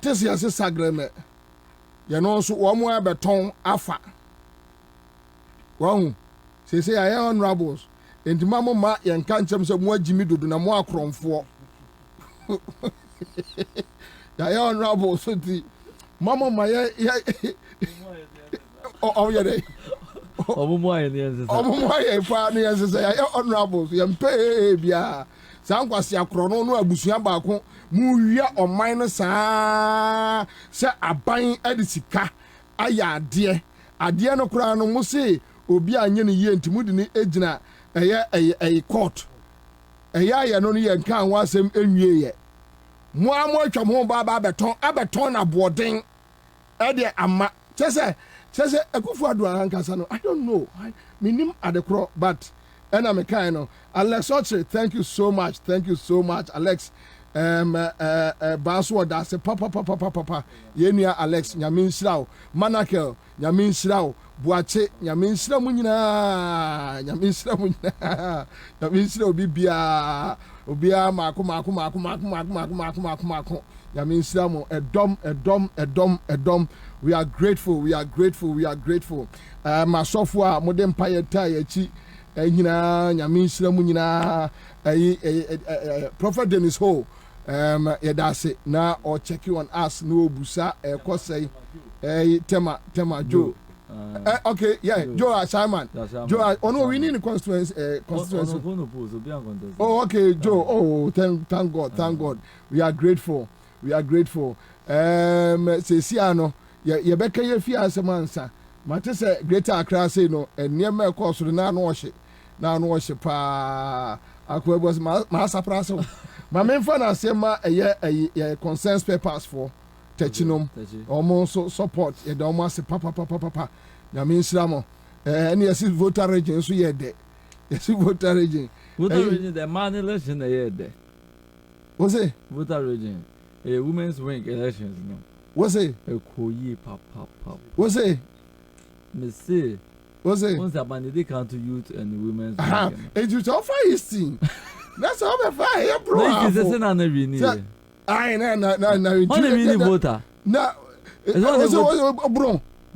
This is a sagrene. You know, so one more beton afa. Wow. Say I am honorables. And Mamma Ma and can't say more Jimmy do na more crom for. I am honorables. Mamma Ma, oh, yeah, day. Oh, my, partners say I am honorables. You pay, yeah. Some was your chrono, no abusia bako, muya or minus, say a buying edisica. Aya, dear. A dear no crown, no say, Obi a nyene ye ntimu ni ejina a court ya no ye nka wasem enwie ye mo atwa mo ba beton aboden e de ama chese akufu adu ankasa no I don't know minim adekro but ena me kind no Alex Oche, thank you so much Alex Banswo da se papa yenia Alex nyamin shirawo Manakel nyamin shirawo Boache nyamin shira mu nyina obia mako nyamin shira mo edom we are grateful masofo a modern empire tie achi nyina nyamin shira mu nyina Prophet Dennis Ho yedase na or check you on us no busa kosai tema Joe. Okay, yeah, Joe Simon. Joe, oh no, we need a constituency. Oh, okay, Joe. Oh, thank God. We are grateful. Sesiano, ye beka ye fi asemansa. Mate say Greater Accra say no, and near me course na no worship pa. Akwebos ma surprise. My main fan asema ye consensus papers for Techinum. Almost support ye don't want say papa. Nyamin Slamo. And yes, voter region so ye de. Yes, voter region. Voter region the man election ye de. What's it? Voter region. A women's wing elections no. What's it? A koyi papa. What's it? Me say. What's it? Once a man they come to youth and women's wing. And you offer his thing. That's how me fire bro. No, it's a sin and every need. I no. What do you mean voter? No.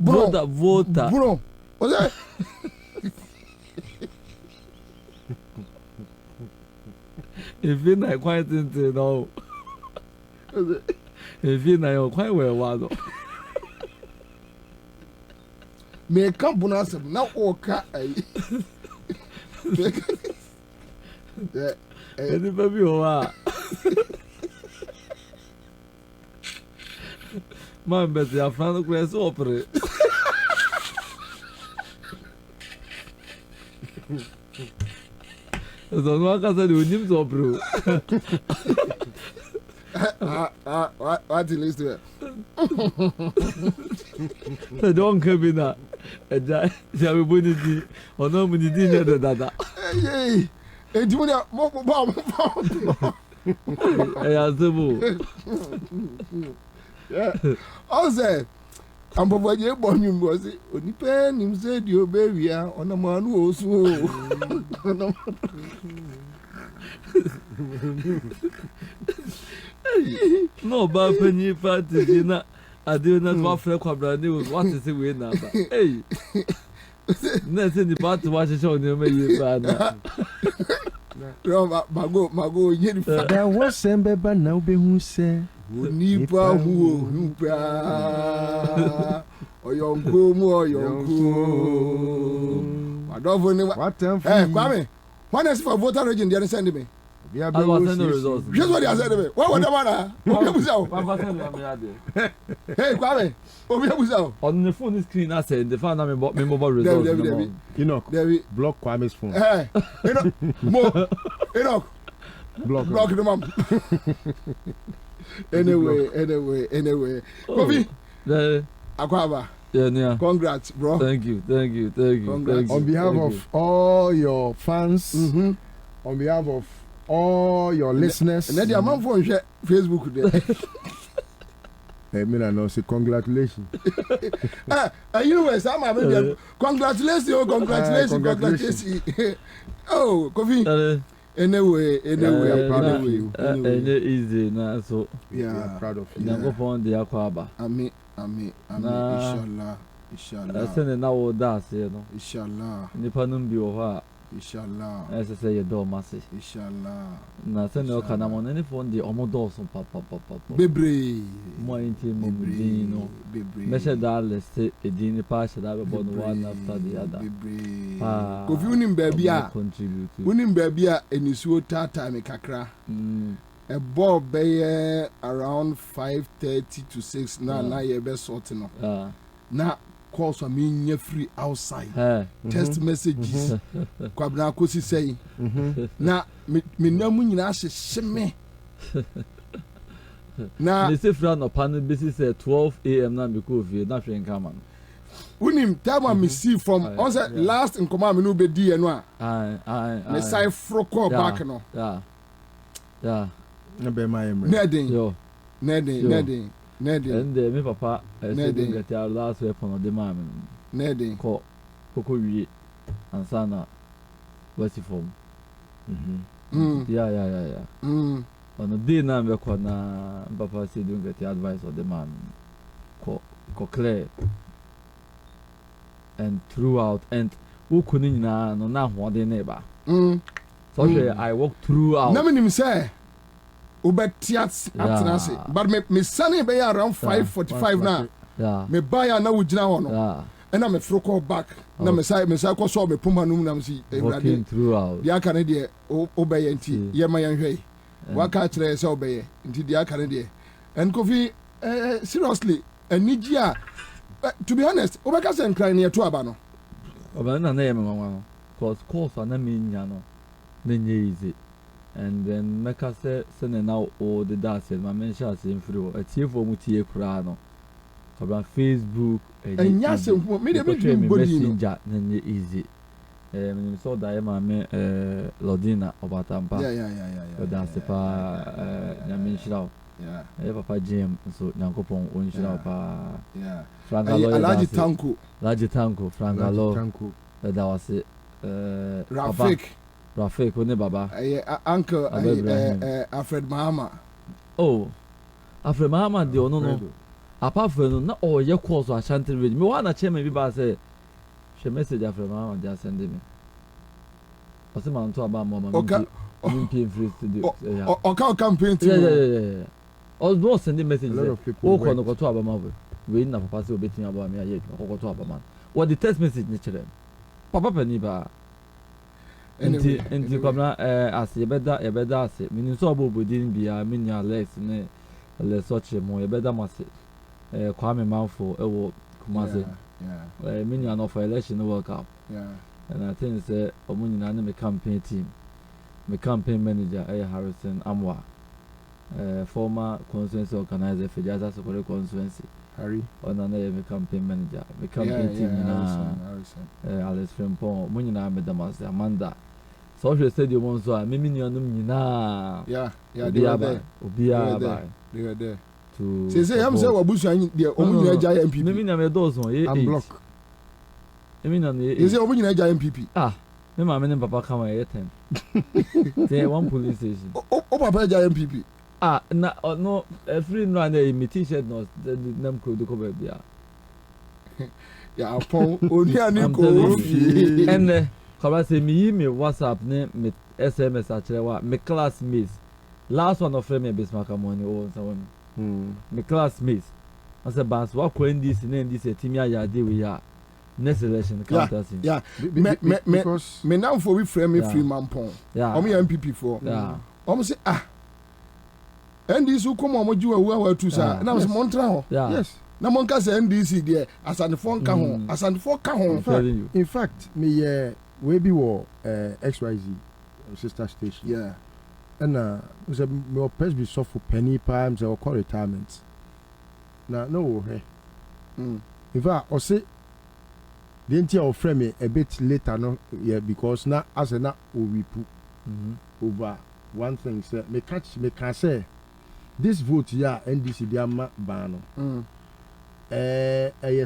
Bro. Voter. Bro. What's that? If you not quite into no. If you not quite well wado. Me come bonus now oka Any baby owa. Man bet ya frano kwes opere. So no casa de unim so bro. What you listen to? Don't Kwabena. Ja we bonidi. Ono munidi ne dada. Hey. E di mo mo. Azebu. Yeah. Ose. Ambo je bonyu mbozi. Onipe nim se di obewia ona manu osu. No ba panyi party na ade na to afre Kwabena ni what is it we na ba. Hey. Na se ni party wa se o ni me yi ba na. Mago yiri fa. Da wo sembe ba na obehu se. Onipa hu pa. Oyonko. Adofo ni wa. Kwame. When is for voter region they send me. I was sending results. Just what they said to me. What the matter? Hey, Kwame. On the phone screen, I said the phone me mobile results. You know, block Kwame's phone. Hey, block the mom. Anyway. Bobie. Akwaba. Yeah. Congrats, bro. Thank you. Congrats. On behalf of all your fans, on behalf of all your listeners. And then the amount for Facebook there. I mean, I know, say congratulations. You know where some congratulations. Oh, Kofi. Anyway, I'm proud of you. Easy na so. We are proud of you. Nyankopon de akwaba. Amen. Inshallah. Asene na wo da ase no. Inshallah. Nipa num bi wo ha. Inshallah. Ese say ye do mase. Inshallah. Na sene o kana mo ne phone de omodo so papa. Bebre. Mo inti mo din no. Bebre. Meshe da list edin pa she da be born one after the other. Bebre. Pa. Kofi unim baby a. Contribute. Unim baby a enisuo tata me kakra. A bob be around 5:30 to 6 na ye be sort no. Na calls for me free outside. Text messages. Kwabena kosi say. Na me namu nyina hye na me say fra no panel basis 12 a.m. na me ko vie na hwe nka man. Unim time me see from on say last in command me no be di eno a. Me say froko back no. Yeah. Na be my emre. Nedin. And me papa said get our last weapon of the man. Nedin. Ko wie Ansah na what's form. Yeah. On the day na me ko na papa said don't get the advice of the man. Ko clear. And throughout and who couldn't na no na ho de neighbor. So I walk throughout. Na me say Ubetiat atenase but me sunny be around 5:45 na me buy na wugina ho no and me froko back na me say ko so me puma num na me si walking throughout dia kan de obeye nti ye ma yan hwei waka kire say obeye nti dia kan de and Kofi seriously aniji a to be honest obeka say nkran ne to aba no oba na ye me mama cause course na me nya no na nye easy. And then make us say now all the dance my mention say free a tie for mu tie kura no about Facebook and yes me dey messenger na easy me so da ma me Lodina obatampa dance pa na mention papa Jim so nyankopon onshira pa Alaji Tanko Frangalo da was Rafik ne baba uncle Alfred Mahama. Oh Alfred Mahama de ono no apart from na o ye course Ashanti radio me wana chairman bi ba say she message Alfred Mahama dey send me o se man to aba mo ma me free studio o campaign team yeah o do send message o ko no ko to aba ma we na papa say obetin aba me aye ko to aba man what the text message ni chere papa pani ba enti kwabena as yebeda ase mini so obodin bia menya Alex ne le soche mo yebeda mase Kwame Manfo ewo Kumase menya no for election World Cup and I think say omunyina ne me campaign team me campaign manager Harrison Amwa former constituency organizer for Jaza Sokore constituency Harry ona na me campaign manager me campaign team na Alex Frempong munyina me damase Amanda so she said you want so me nuanum nyina they were there to say am say wabusu anyi de omunyina ja MPP me nuan me dozo I'm block me nuan e say omunyina ja MPP me ma me ne papa kama ye 10 say one police station o papa ja MPP na no every no na me t-shirt no nam ko de ko ba bia ya pon oni ani ko fi enne kaba say me WhatsApp ne me SMS a kire wa me classmates last one of me Bismarck money o so one me classmates I say bas wa ko NDC na NDC timi aya dey we ya next election contest because me now for we frame me free man pon omo ya MPP for omo say NDC come omo jiwa wa tu sa na so montra ho yes na monka say NDC there asanfo nka ho asanfo ka ho in fact me we be wo XYZ sister station and was me press be so for penny palms or call retirement na no hey in fact o say the entire of frame a bit later no because na as na we put over one thing say me can say this vote NDC dia ma ban no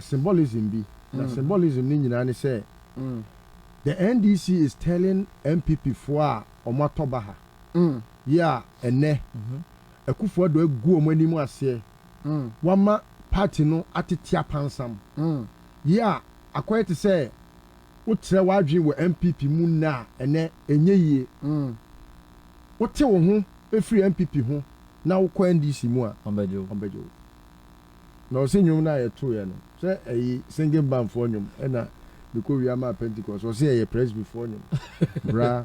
symbolism bi na symbolism ni nyina ne say the NDC is telling MPP for omo atoba ha ya ene akufo do agu omo animu ase wama party no atetia pansam ya akwete say wotre wadwen wo MPP mu na ene enye yie wote wo ho efiri MPP ho na wo kwa NDC mu a ombejo na osenyum na yeto ye no say eyi singing band for nyum ena because we are my Pentecost o say ye praise before nyum bra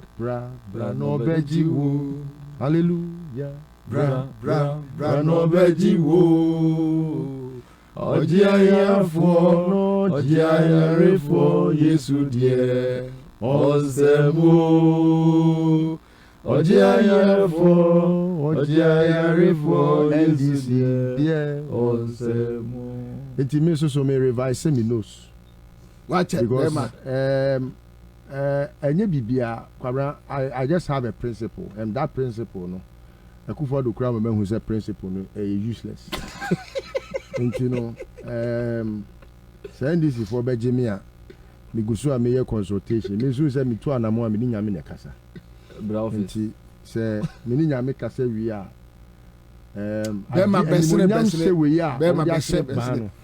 no beji wo hallelujah bra no beji wo Ojiayafo Ojiayarefo Yesu die Onsemu Ojiayarefo Yesu die Onsemu. It means so me revise me nose. Watch it because enye bibia Kwabena I just have a principle and that principle no Akufo do kra me who say principle no useless. And you know, send this for Benjamin. Me go so a consultation. Me so say me to anamo me ni nyame ne kasa. Bravo. Say me ni nyame kasa wi a be my best we are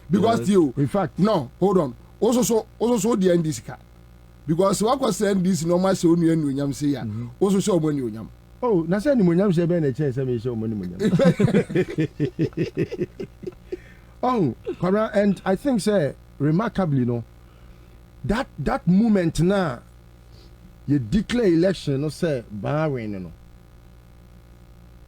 because you in fact no hold on also the NDC card because what was NDC no ma say onu enu nyam say ya also so omo ni onyam. Oh, na say ni mo nyam say be na chance me say omo ni mo nyam. Oh, Kwabena, and I think, say, remarkably, no, that moment now, you declare election, no, say, Bahrain, no.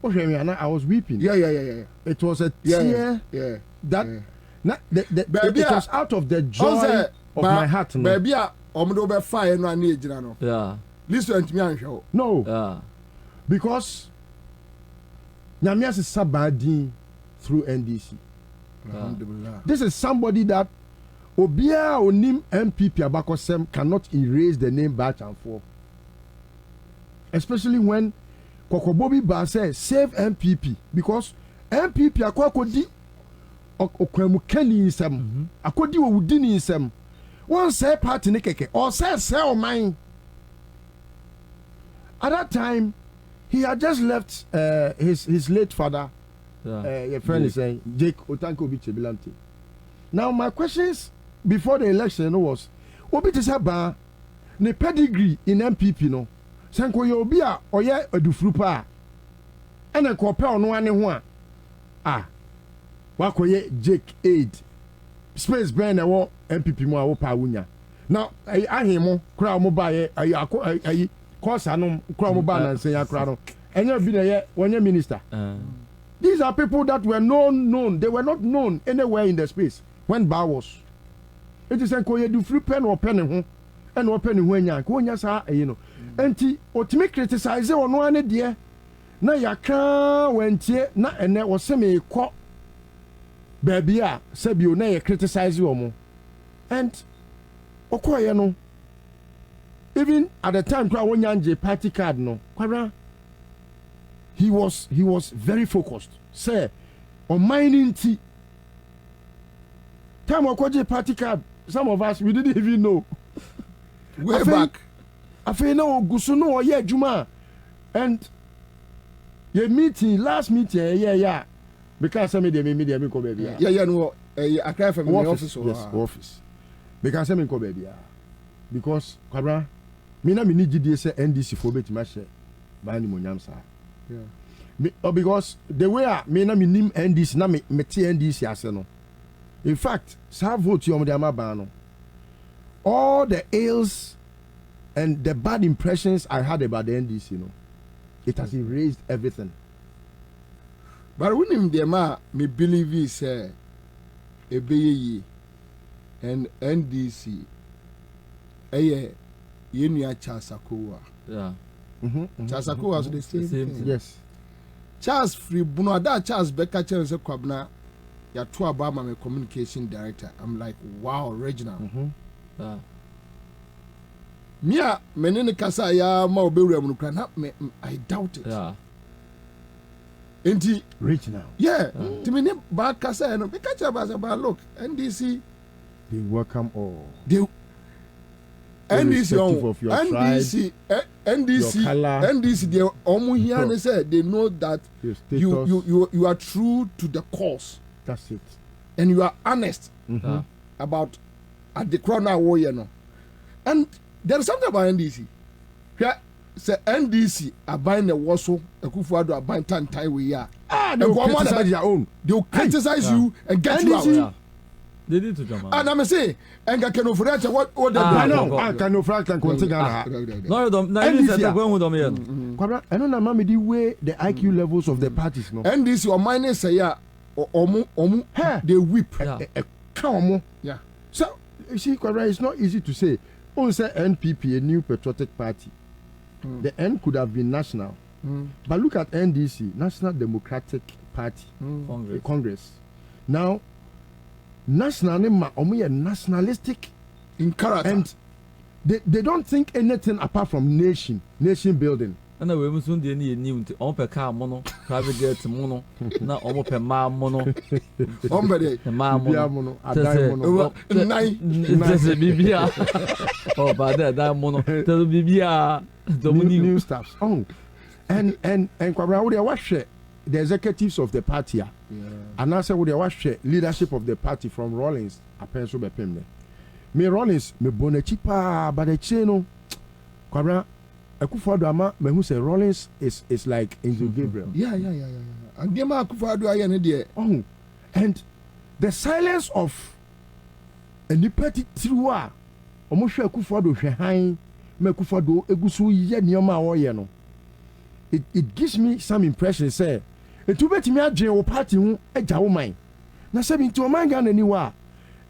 Okay, I was weeping. Yeah. It was a tear. Yeah. That, it was out of the joy of my heart, no. Baby, omo be fire no ani ejina no. Yeah. Listen to me and show. No. Yeah. Because Nyamia is sabadin through NDC. This is somebody that Obia Onim MPP Abakosem cannot erase the name back and forth. Especially when Bobie Ba says save MPP because MPP akwakodi okwemu keni insem akodi owudini insem one say party ne keke or say o mine. At that time he had just left his late father. Your friend is saying Jake Otanko Bichebilante. Now my questions before the election was Obi Tisaba ne pedigree in MPP no Sanko Yobia or ye Edufrupa and a copel no one Wakoye Jake aid space burn a war MPP mo Pawunya. Now I him crowd mobile I course I know crowd mobile and say a crowd and you've been a one year minister. These are people that were known. They were not known anywhere in the space when Ba was. It is a do free pen or penny and or penny when you say, you know. And to me criticize on one dear. Now ya can't went here, not and that was semi quat. Baby, said you nay criticize you more. And you know, even at the time, when you party card, no, Kwabena. He was very focused. Say, on mining tea. Time of party card, some of us we didn't even know. Way back. I feel no gusuno or yeah Juma. And your meeting, last meeting, yeah. Because some of them media me come baby. Yeah, no, I cry from the office. Yes, office. Because some come baby. Because Kwabena, me na me need GDS say NDC for beti ma share. Ba ni mo nyam sa. Yeah. Because the way I mean NDC na me T NDC ase no. In fact, sa vote you no. All the ills and the bad impressions I had about the NDC, it has erased everything. But when him the ma me believe is ebeye and NDC yenu Charles Akowa. Yeah. Charles Akowa was the same thing. Yes. Charles Free Buno that Charles Becker Charles Kwabena ya to Obama my communication director. I'm like, wow, regional. Mia menene kasa ya ma obewura mu kra na I doubt it. Yeah. Enti regional. Yeah. Timene ba kasa no be catch about look NDC they welcome all. They irrespective of your NDC, tribe, NDC, your color, NDC. They almost say they know that you are true to the cause. That's it. And you are honest about at the corner warrior no. And there is something about NDC. Here, say NDC are buying the Warsaw, a Kufuado are buying Tantai we are. They will criticize their own. They will criticize you and get you out. Yeah. They need to jump out. And I'm saying, and I can offer what they I know. I can offer can continue. No, NDC going with them here. I don't know, Mammy, the way the IQ levels of the parties. No. NDC or minus say yeah, or they whip. Come. Yeah. So you see, it's not easy to say. Oh, say NPP, a new patriotic party. The N could have been national. But look at NDC, National Democratic Party, Congress. Now, nationalistic in character, and they don't think anything apart from nation building. And we must soon new on per car mono, private jet mono, not almost per ma mono, ma mono, Bibia. Oh, but that mono, tell Bibia, the new stuff. Oh, and Kwabena, watch the executives of the party, and I said, would watch leadership of the party from Rollins, a pencil by Pimne. Me Rollins, me bonechipa, but the channel, Kwabena. Akufo-Addo ama me who say Rollins is like Angel Gabriel. Yeah. And the Akufo-Addo ayene there. Oh, and the silence of a nipeti tiwa. Omo hwe Akufo-Addo hwe han, me Akufo-Addo egusu ye nioma awoye no. It gives me some impression say etu betimi adwen wo party hu agya wo man. Na se bi nti o man ga na ni wa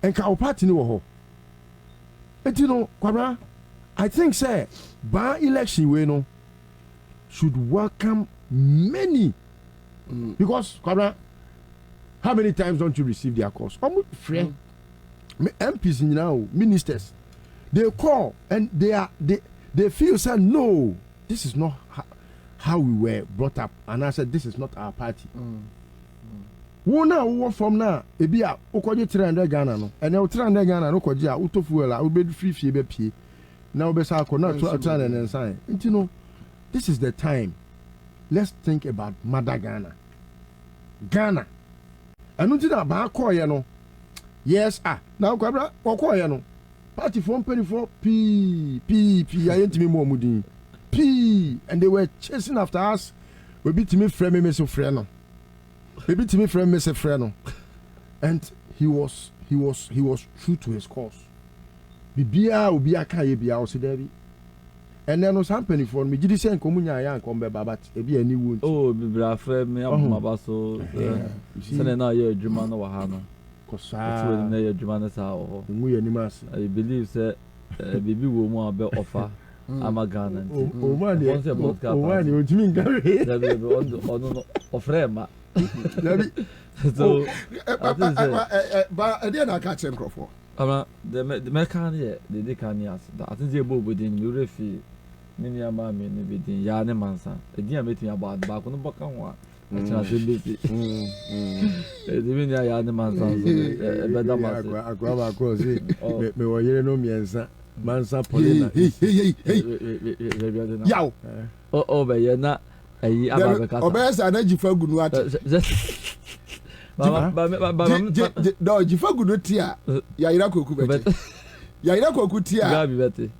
enka wo party ni wo ho. Eti no Kwabena, I think say by election we know should welcome many because Kwabena, how many times don't you receive their calls? Friend, MPs now, ministers, they call and they feel say no, this is not how we were brought up, and I said this is not our party. Wo na wo from na ebi a ukoje 300 Ghana no, and now 300 Ghana no koje a utofuel a ubedu free fee be pie. Now, be sa not try and sign. You know, this is the time. Let's think about Mother Ghana. Ghana. And until that back you know. Yes, now Kwabena, or you know. Party from penny for P. I ain't me more moody. P. And they were chasing after us. We beat me friend me so friend. We beat me friend me so friend. And he was true to his cause. Bibia obi aka ye bia o se da bi ene no sampani for me gidi sen komunya ya nkom be babat e bia ni wu oh bibra fra me abuma so se na ye adwuma no wa ha no ko sa so na ye adwuma na sa o mu ye ni mas I believe say bibi wo mu abe offer amagana nti o ma ni o timi ngare da be ono ofrema so but na catch him crofo the American here, they can't ask that. I think they both within Urefi, many a mammy, maybe Yan and Ansah. A dear meeting about back on the back and one. I tell you, the Minia Yan and Ansah, a better master. I grab across it. Me were here no Ansah. Mansa Polina. Yow. Oh, but you're not a Obey energy for good water. No, Jifa Gudotia, Yaira Kokubet. Yaira Kokutia, Gabi Betty.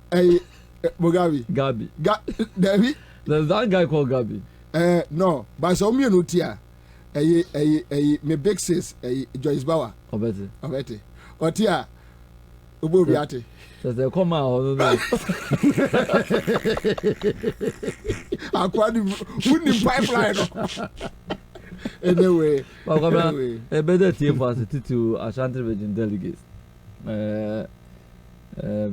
Bogabi. Gabi. David. There's that guy called Gabi. No, but some Mutia, me big sis, Joyce Bauer. Obeti. Otia, Ubobiati. There's a come out. I quite wouldn't pipeline. Anyway, a better team for us to Ashanti region delegates.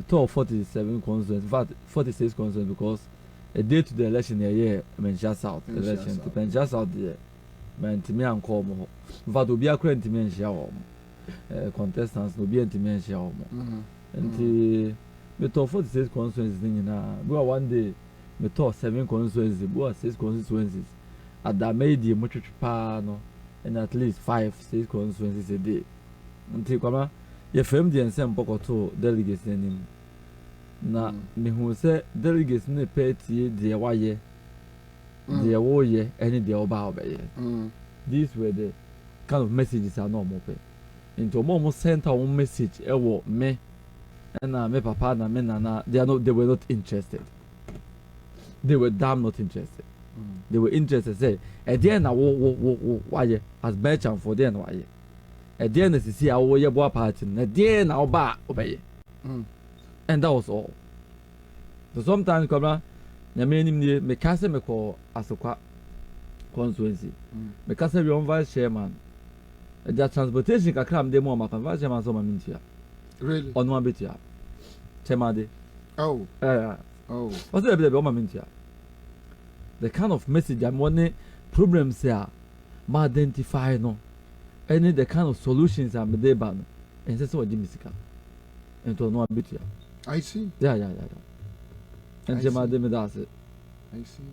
47 constituents, in fact 46 constituents, because a day to the election year, Mencha South election, to Mencha South there, Mentime and Como. In fact, will be a current dementia contestants, will be a dementia. And the top 46 constituencies we are one day, we talk 7 constituencies, we are 6 constituencies. At that made the much no, and at least 5-6 constituencies a day. Until Kwabena, you framed the same pocket to delegates in him. na mehu sɛ delegates ne pɛ tie deɛ wayɛ deɛ wɔyɛ ɛne deɛ ɔba ɔbɛyɛ these were the kind of messages a na ɔmo pɛ nti ɔmo send a ɔmo message ɛwɔ me ɛna me papa na me nana they were not interested they were damn not interested they were interested sɛ ɛdeɛ na wo wayɛ as merchant for deɛ na wayɛ ɛdeɛ na sisi a wɔyɛ boa party na ɛdeɛ na ɔba ɔbɛyɛ and that was all so sometimes Kwabena nyame anim nie meka sɛ mekɔ Asokwa constituency meka sɛ we on vice chairman ɛgya transportation kakra mde mu ɔmaka vice chairman sɛ ɔma mentua really ɔno abɛtua chairman de oh ɔsɛ dɛbi ɔma mentua the kind of message I'm wanting problems here ma identify no any the kind of solutions I'm there ba no and say so ɔgye me sika nti ɔno abɛtua I see yeah and chairman de me da ase I see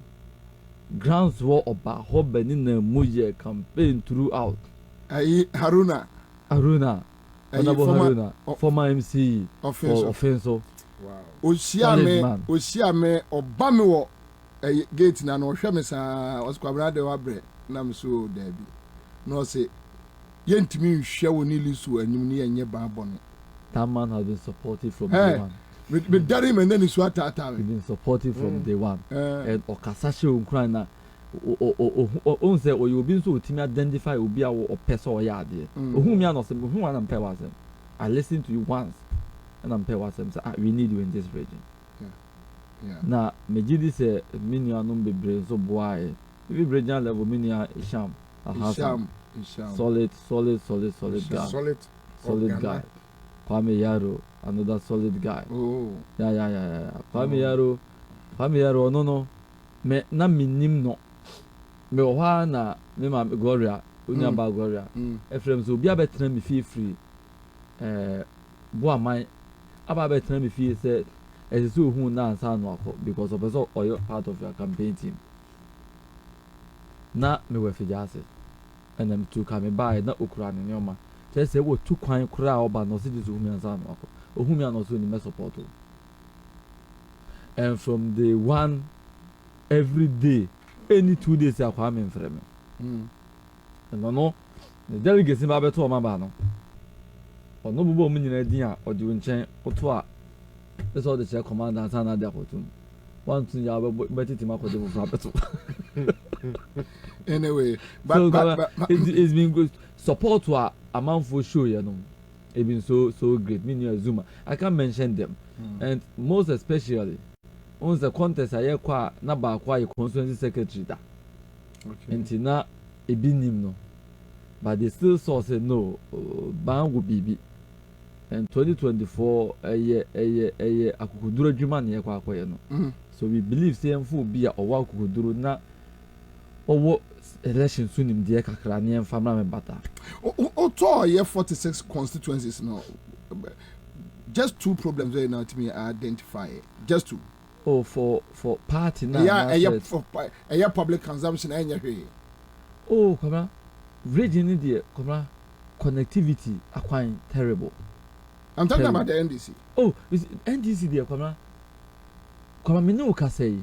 grounds wɔ ɔba hɔ bɛni na mu yɛ campaign throughout Haruna honorable Haruna former MC offenso wow osia me ɔba me wɔ gate na no hwɛ me saa Kwabena de wabrɛ na me so dabi no say yentimi nhwɛ wɔ ni lisu anyum ni enye ba bɔne that man has been supportive from day one with daddy men then isu atata we've been supportive from day one and okasa hye onkran na o say o obi nso otimi identify obi a o pese o ya ade ohun mi anosem ohun wa na mpe wasem I listened to you once and I'm pay wasem say we need you in this region na megidi say minia no bebre so boy if regional level minia Isham solid guy Kwame Yaro another solid guy yeah Kwame Yaro no me na minim no me oha na me ma Gloria onya ba Gloria efrem so obi abetena me free bo aman aba abetena me fie say eziso hu na Ansah no akọ because of person oyo part of your campaign team na me we fijase and them to come by na okura ne nyoma say wo tu kwan kura oba no se dizo hu mi Ansah no akọ ohun mi anoso ni me support and from day one every day any 2 days I come in for me no the delegates ba beto o ma ba no ono bubo mu nyina din a odi nchen oto a this all the chair commander Ansah na dia kotum one thing ya betiti makode bu beto anyway but it's been good support to a amanfo show you know it been so great me Zuma I can't mention them and most especially on the contest aye kwa na ba kwa ye constituency secretary da enti na ebi nim no but they still saw say no ban go bibi and 2024 eye akukuduro adwuma na ye kwa akoye no so we believe say emfo bi a owa akukuduro na owo election sunim de kakra na emfa mra me bata o to ye 46 constituencies no just two problems there now to me identify just two. Oh, for party now. Yeah, public consumption anyway. Oh, Kwabena, region India, Kwabena, connectivity are quite terrible. I'm talking about the NDC. Oh, NDC there, Kwabena, me no ka say.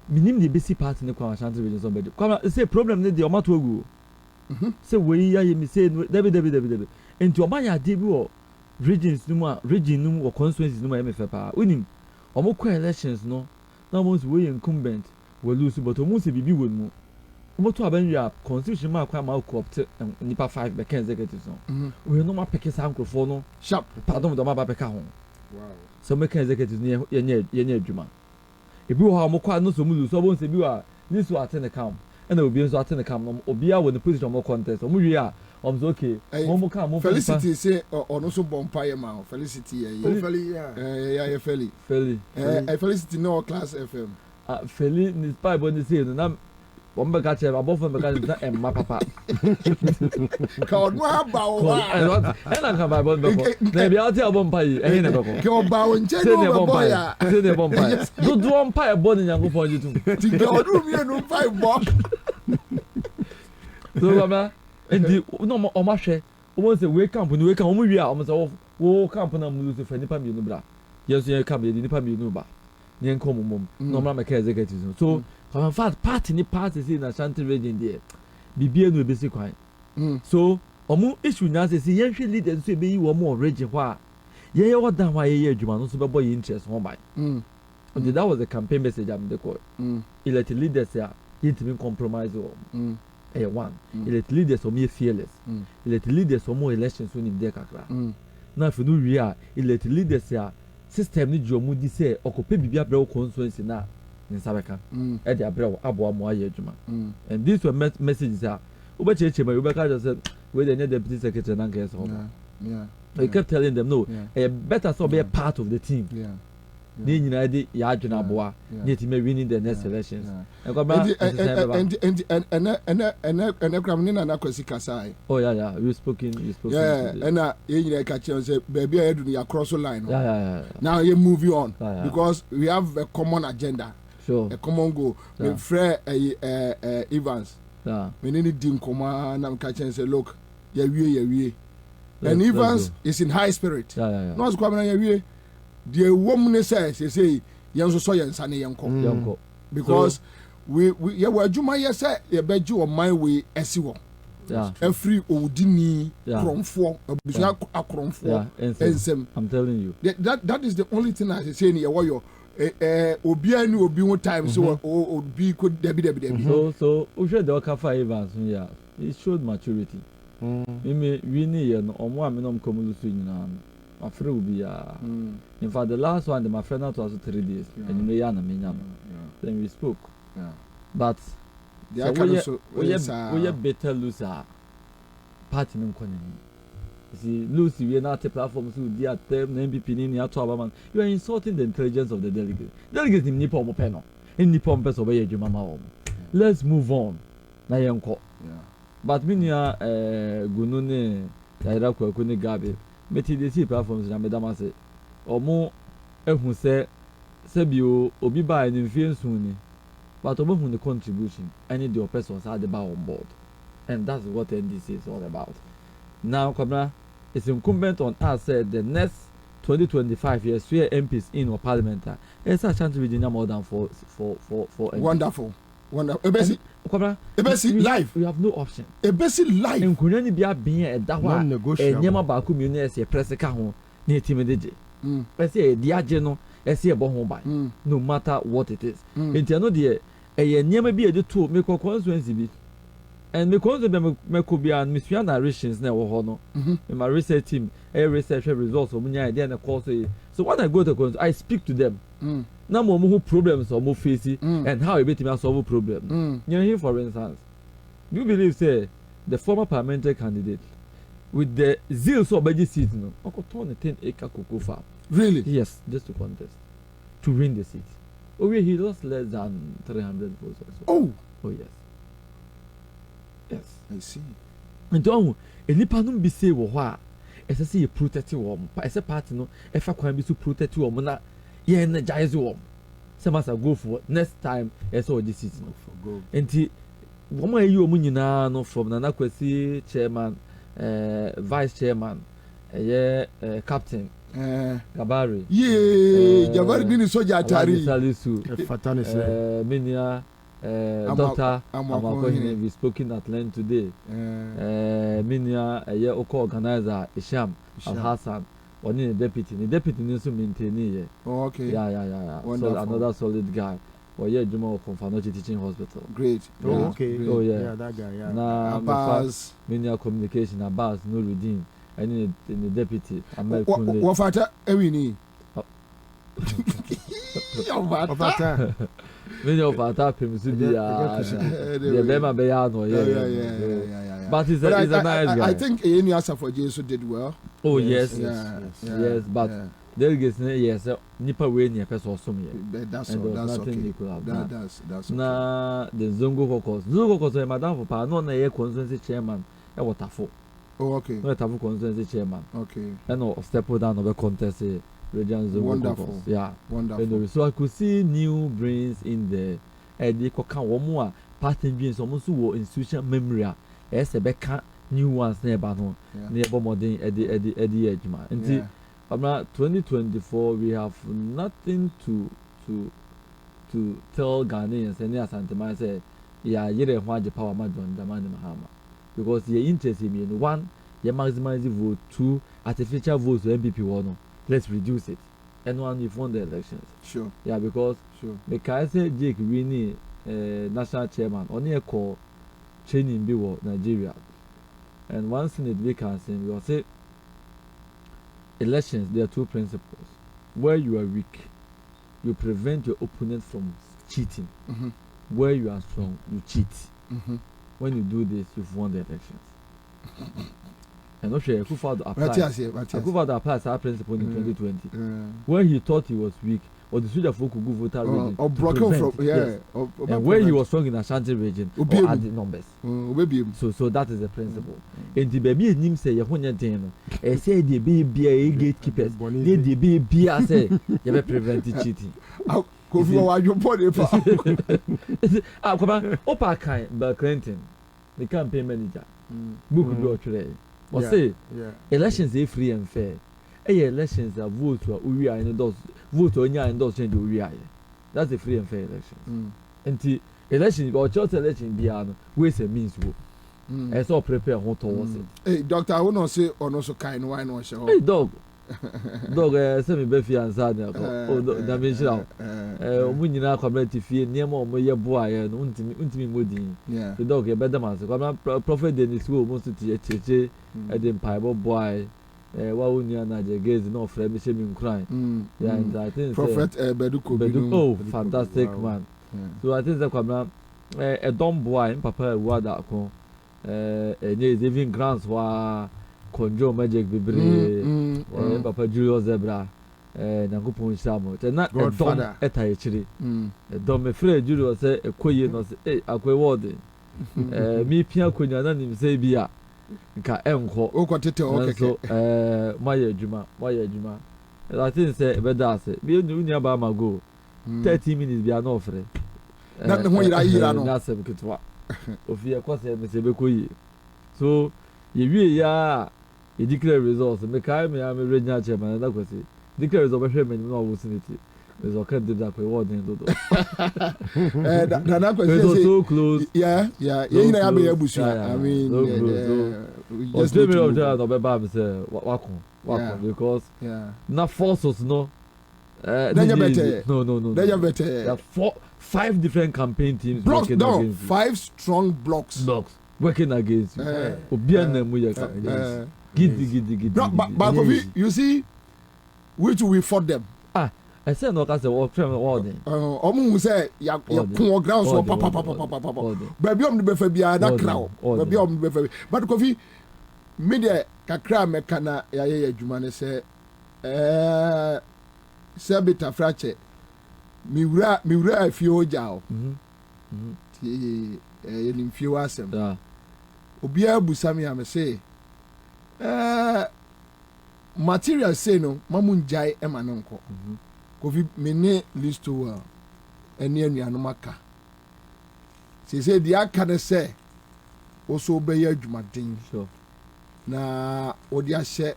Minim the basic party in the Ashanti region somebody. Kwabena, say problem ne the omatogu. Say we ya me say Debi. Into omanya debi regions no region no constituencies no MFA pa. Unim omo elections no na omo se we incumbent we lose but omo se bibi won mu omo to abanwa constitution ma kwa ma co-opt nipa 5 be kan executives no we no ma peke sa nkrofo no sharp pardon do ma ba peka ho wow so me kan executives no ye adwuma ebi wo ha omo kwa no so mu lose omo se bi wa this will attend the camp and obi nso attend the camp no obi a wo the position omo contest omo wi a omo okay omo ka omo Felicity say ono so bompa ma Felicity yeah Feli Felicity no class FM Feli ni spy body say no na omo ka che abofo me ka na emma papa ka ono aba o and na ka ba body na bia oti abompa yi ehin na beko ke oba o nche no boy ya say ne bompa do bompa e body nyango fo jitu ti ke onu mi no 5 bo so Kwabena and no omo hwe omo say we camp omo wi a omo say wo camp na mu lose fa nipa mi no bra yes you come the nipa me no ba nyen kom mom no ma make executive so in fact party ni party say na Ashanti region there bibie no be kwan so omo issue na say yen hwe leaders so be yi wo mo region ho ye odan wa ye adwuma no so be boy interest ho ban that was the campaign message am dey call elect leaders ya yitimi compromise o one elect leaders o me fearless elect leaders o mo elections so nim dey kakra na for no wi a elect leaders ya system ni jomu di say okope bibia bre constituency na nsabeka e dey abre abo amo aye adwuma and these were messages are we just we the deputy secretary na guess I kept telling them no better so be a part of the team they nyina dey ya adwena aboa they team winning the next elections and kram ni na kwasi kasai oh yeah we spoken and you nyina ka che say baby I do ya cross line now you move on because we have a common agenda a common goal with Fred Evans we need dim koma na ka che say look ya wie and Evans is in high spirit no so Kwabena ya wie the woman says say yenso so yensa ne yenko because we ya wadwuma ye say ye beju o my way esi wo every odini kromfo abusia akromfo ensem I'm telling you that is the only thing I say in your obi ani obi one time so obi could debi so we should the Okafa Evans yeah it showed maturity me ni ye no omo aminom komulusu nyina afre obi ya in fact the last one my friend out was 3 days and me ya na me nya then we spoke but we better loser party no kono see Lucy we na te platform so di atem na MPP ni ato abaman you are insulting the intelligence of the delegates ni nipa omo pe no nipa omo pe so be adwuma ma omo let's move on na yenko but minia gunu ne yaira kwaku ne gabe meti de see platforms na medama se omo ehun se bio obi ba ni mfiensu ni but omo hu the contribution any the persons are the bar on board and that's what NDC is all about now Kwabena it's incumbent on us said the next 20-25 years we MPs in or parliament it's a chance to be more than for wonderful ebesi Kwabena life we have no option ebesi life nkunya ni bia ben e da ho enyema ba ko mi na ese press ka ho na team deje ese e di age no ese e bo ho ban no matter what it is enti no de e enyema bi e de to me constituency bi and me constituency me ko bia me sua narrations na wo ho no my research team research results o munya idea na call so when I go to I speak to them na mo who problems or mo face and how you betimi solve problem here for instance do you believe say the former parliamentary candidate with the zeal so beji seat no okoton a 10-acre cocoa farm really yes just to contest to win the seat he lost less than 300 votes oh yes I see and don't enipa no be say wo ho a ese say you protect wo ese party no e fa kwan bi so protect wo na ye energize wo say must go for next time ese o this season for go enti wo ma yi o mu nyina no from Nana Kwesi chairman vice chairman captain Gabari Gabari ni soja atari Salisu fatane minia Doctor Amakohine we spoken at length today minia oko organizer Isham Al-Hassan one the deputy ni so maintain ye okay yeah so another solid guy Juma from Fanochi Teaching Hospital great that guy na Abbas minia communication Abbas Nuruddin and the deputy what fata ewini Ofata many of our tapping to be the Bema Bayano, but it's a nice guy. I think any answer for Jesus did well. Oh yes, but delegates yes, Nipa way near person awesome. That's nothing that's na the Zongo caucus, Madame for Pano, na ye constituency chairman, and what a fool. Oh okay. No tafu constituency chairman. Okay. And no step down of a contest. Wonderful. Yeah. Wonderful. So I could see new brains in there. And they could count one more pattern beings almost institution memory. As a back new ones nearby no. Near Bomodin at the edge man. And 2024 we have nothing to tell Ghanaians any Asantema say yeah yere hwaje power ma John Dramani Mahama because your interest in one you maximize the vote, two artificial votes to MPP one let's reduce it and one if won the elections sure yeah because the say Jake Winnie national chairman only a call training be Nigeria and one thing it we can say we will say elections there are two principles where you are weak you prevent your opponent from cheating. Where you are strong, you cheat. When you do this, you've won the elections. And not sure Akufo-Addo applied our principle in 2020. When he thought he was weak, or the soldier folk could go voter region. Or broken from yes. And where he was strong in Ashanti region, or add the numbers. So that is the principle. And the baby name say you want to say the baby gatekeepers. The baby say you will prevent cheating. Opa Kai Bill Clinton, the campaign manager, book do today. Or say elections are free and fair. Elections are vote to we are in those vote on your and those change we are. That's a free and fair election. And the election or church election beyond ways and means vote. And so prepare what towards it. Hey, doctor, I will not say or no so kind wine or show. Hey, dog, send me Befi Ansah. Oh, the mention. When you now come to fear near more your boy and ultimately moody. Yeah, the dog a better master. Prophet Dennis will most of the church at the Bible boy. What would you not gaze no friend, Michelle crying? Yeah, and I think Prophet Beduko. Oh, fantastic man. So I think that a dumb boy, Papa, what that call. And even grants were conjure magic bibri, Papa Julius Zebra, Nakupon Samo. And not a dumb at actually. A dumb afraid Julius say a quay no say, a quay warding. Me Pia Kunya say Bia. Nka enko so my juma and I think say better say be nya ba ma go 30 minutes be an offer na ho ira no na sem kitwa ofia kwase me se be koyi so ye wie ya e declare results me kai me am renya chairman na kwase declare results be hwe me no wo siniti is okay did that we word in dodo na kwase so close yeah you na be abusu I mean just me of that no be bad say wako because na forces no no there are 5 different campaign teams blocks down 5 strong blocks working against you obi na mu ya gidi but you see which we fought them I said no cause what frame wording omu say ya kun ground so papa baby om be fa bia na crowd baby om be fa but Kofi media kakra meka na ya adwuma ne say Sabita frache miwura afie ojao ti yenim fie wasem obi abusami am say material say no mamunjai e manonko Kofi mene list to eni anuano maka say di aka ne say oso be ya adwumaden na odi ahye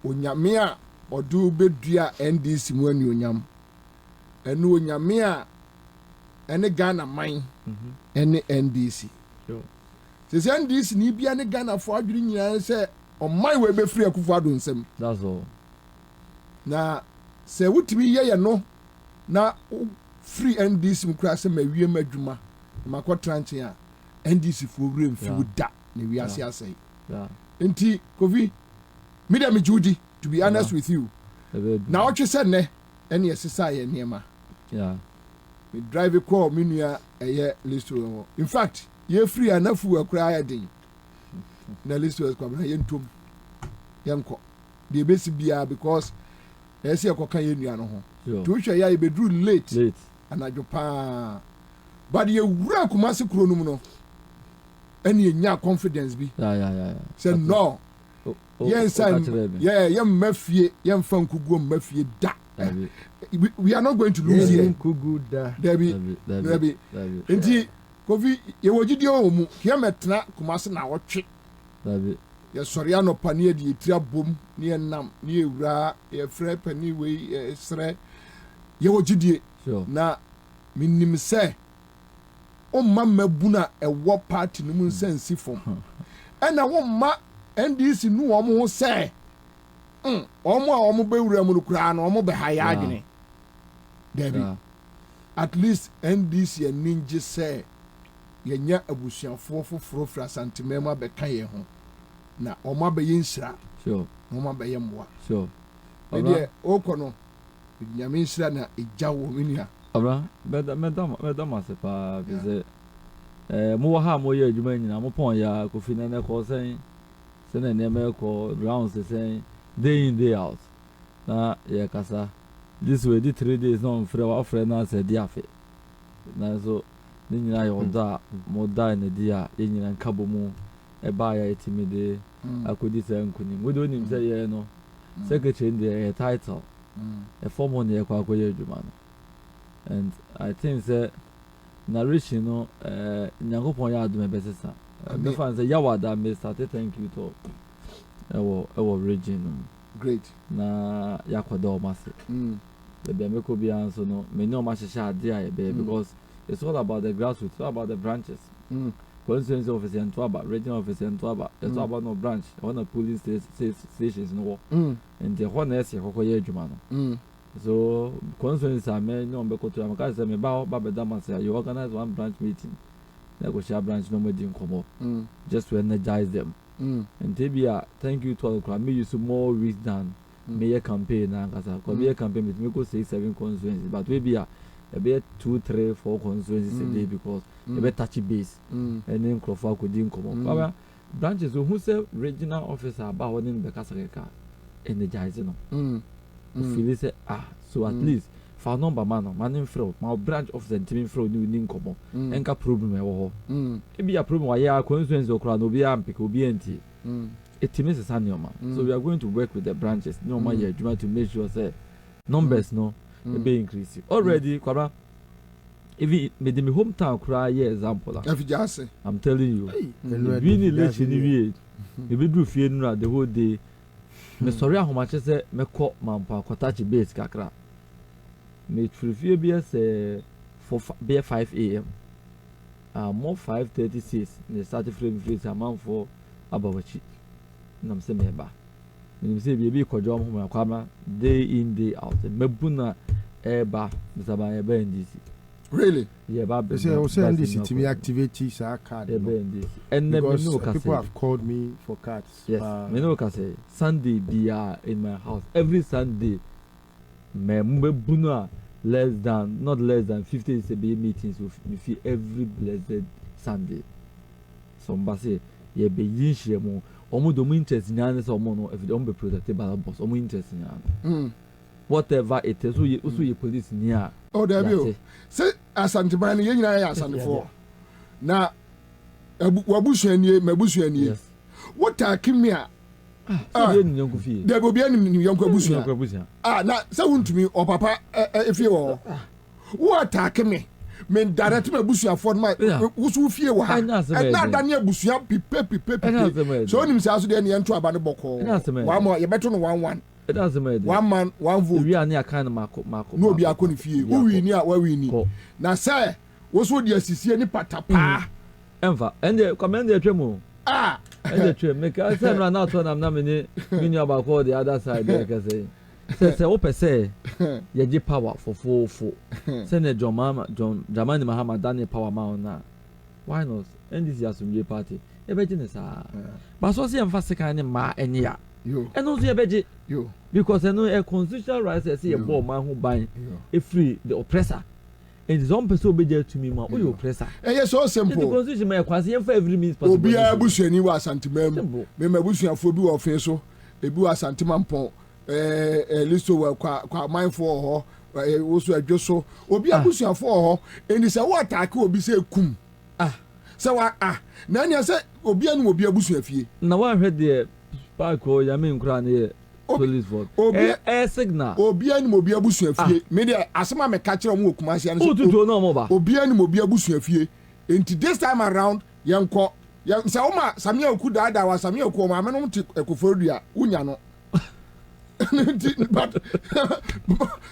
onyame a odu bedua NDC mu anuonyam enu onyame a ene Ghana man ene NDC say NDC ni bia ne Ghana fo adwiri nyina say oman we be free Akufo-Addo nsem that's all na say wutimi ye no na free NDC mu kura say mawie madwuma makotranche a NDC fo wure mfi da na wi ase asai enti Kofi media me Judy to be honest with you now what you said ne any exercise niema we drive a call minua eye list in fact ye free anafu akura ya den na list was kwabena ye ntom yenko de besi bia because ese ekoka ye nua no ho to hwe ya ye bedru late anajo pa but ye wura kumase kuro num no any nya confidence bi say no yes yam mafie yam fan kugu mafie da we are not going to lose here kugu da Debbie enti Kofi ye wogidi o mu kia metna kumase na wotwe ye sori anopa ne de etira bom ne nam ne ewura ye frɛ pani we srɛ ye wogidie na minim sɛ omma mabuna ɛwɔ party no mu nsansi fom ɛna womma NDC nu wɔn ho sɛ wɔn a wɔn bɛwura mu no kura no wɔn bɛha yɛ adwene dabi at least NDC ninja sɛ yɛnya abusuafoɔ foforɔ fra santimɛma bɛka yɛn ho na wɔn abɛyɛ nsira wɔn abɛyɛ mmoa ɛdeɛ okɔ no nyame nsira na egya wɔ minua abra bɛda ma se paa bize mo wɔ ha mo yɛ adwuma nyina mo pɔn ya kofi na kɔ sɛn sɛn na me kɔ rounds sɛn day in day out na yɛ kasa this way the 3 days no frɛ na sɛ di afe na so ne nyina yɛ ɔda mo da na di a yɛ nyina nkabo mu ɛba ya etimi de akodi sɛ nkuni mo de onim sɛ yɛ no secretary de title form on yɛ kɔ akɔyɛ adwuma no and I think that narration no nyankopon ya adom ebesesa me fan say yawada me start thank you to our region great na yakwada o mase the be me ko bi anso no me no ma hyehyɛ ade a be because it's all about the grassroots, it's all about the branches constituency office and to about regional office and to about it's all about no branch one of police stations no and the one else kokoye adwuma no so constituency ame no be koto am ka say me ba dama say you organize one branch meeting na go share branch no medi nkomo just to energize them and tebia thank you to all me use more weeks than me campaign na kasa ko me campaign me go 6-7 constituencies but we be a be 2-3-4 constituencies a day because e be touchy base and then crofo ko di nkomo baba branches who say regional officer about one be kasa ka energize no feel say so at least for number man fraud my branch officer team fraud ni nkomo enka problem e wo ho e be a problem wa ya constituency okra no be am pick obi enti it means it's anyoma so we are going to work with the branches no ma ya adwuma to make sure say numbers no e be increase already kwara even made me hometown cry example I'm telling you we need let you we be do fie no the whole day me sorry ahomache say me call mampa kwatachi base kakra me trivia be say for be 5 am more 5:36 me start frame amount for abawachi nam say me ba me say be kodwo ho akwa day in day out me buna eba misaba eba ndc really yeah but say ndc to me activate sa card and people have called me for cards yes me no ka say Sunday be in my house every Sunday me buna not less than 50 CBA meetings with me every blessed Sunday so mbase ye be yinhye mo omo do mo interest nyane so omo no if they be protected by the boss omo interest nyane whatever it is also ye police near oh there be say asanteban ye nyina ya asantefo na wabusuanie mabusuanie what akimi a so dey nyanko fie there go be any nyanko abusuan na say wuntumi o papa efie wo what akimi men direct mabusuafo ma wusu fie wo ha na dane abusuan pipe so onim say aso dey ne ento aba ne boko wa mo ye beto no 1-1 it doesn't matter. One man, one vote. We are near kind of Marco. No, be a conifee. Who we near where we need. Now, sir, what's what you see any patapa? Enfa, and the command the tremo. And the trim. Make I send run out when I'm not meaning about call the other side. Like I say, say, open say, ye power for 4. Send a John Jamani Mahama Daniel Power Mount now. Why not? And this is some party. A business. But so see, I'm fast kind of ma and ya. And also a budget because I know a constitutional rights as a poor man who buy a free the oppressor. And his own person obedient to me, my oppressor. And yes, so simple. The constitution may acquire for every means possible. Be a bush and you are santimem. May my bush and phobia of facial, a bua santimam pon, a list of quite mindful or also a just so, or be a bush and for her, and it's a what I could be say cum. So Nanya said, Obian will be a bush of ye. Now I heard the Parko Yamin Crane police vote. Signal. Obian will be a bush of ye. Media Asama me catch on Kumasi and to no mobile. Obian will be a bush of ye. And this time around, young ya sɛ woma Samia Oku daadaa wa Samia Oku ma menom te Ekofodua unya no but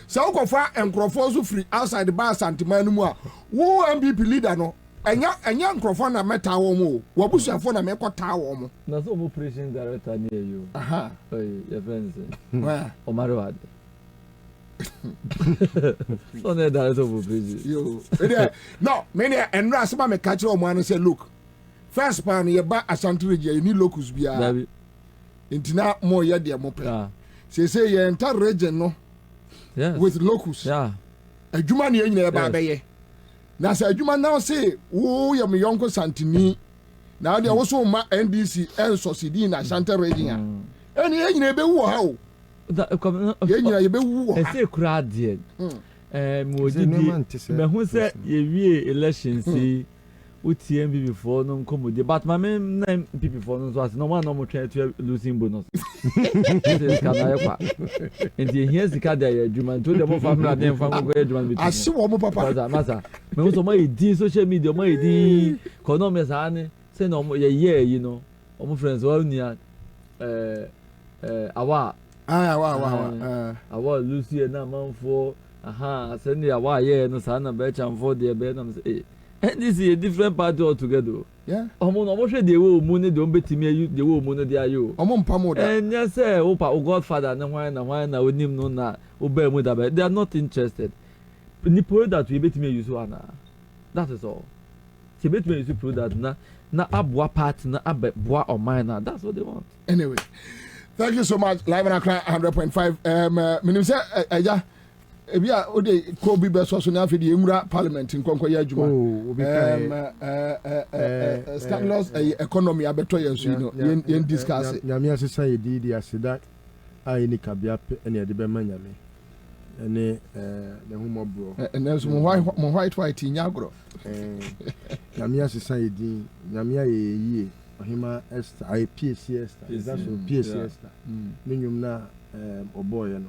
sɛ wokɔfa nkurɔfoɔ so free outside the bar santiman no mu a wo MPP leader no enya nkurɔfoɔ na mɛta wɔn mo wabusuafoɔ na mɛkɔta wɔn mo na so mo operation director near you your friends Omar so ne director of operation yo no many enra asema me catch wɔn ano say look first pan ye ba Ashanti region ni locus bia intina mo ye de mo pɛ say ye entire region no with locus adwuma ne nyina ba bɛyɛ na sɛ adwuma now say wo ye me yonko Santini na de wo so ma NDC en subsidy na Ashanti region eni ye nyina be wu ha o ye nyina ye be wu ha say kura de mo gidi me hu say ye wie elections uti MPP for no komodi but my men MPP for no so as no one no try to losing bonus this can I kwa and here sika dey adwuma to dem family dem fa go adwuma bi ase wo mo papa masa me so my di social media my di economy sa ne say no ye you know omo friends wa nia awa lucy na manfo say ne awa ye no sa na be chamfo de be na say and this is a different party altogether. Yeah. Omo share the way money don betimi the way money dey ayo. Omo mpamo da. And you say opa o godfather na why na onim no na oba mu da. They are not interested. The product we betimi use one. That is all. They betimi use product na abwa part na abwa or minor. That's what they want. Anyway. Thank you so much. Live and Accra 100.5 minim say eja ebia o de Kobe be so na afidi emura parliament nkonko ya adwuma scandalous economy abeto yen so no yen discuss nyame asesa ye di aseda ai ni kabia pe ene de be manyame ene ne humo bro ene so mo white nyagro nyame asesa ye di nyame ayeye ohima Esther ai PSC Esther that's PSC Esther minum na oboye no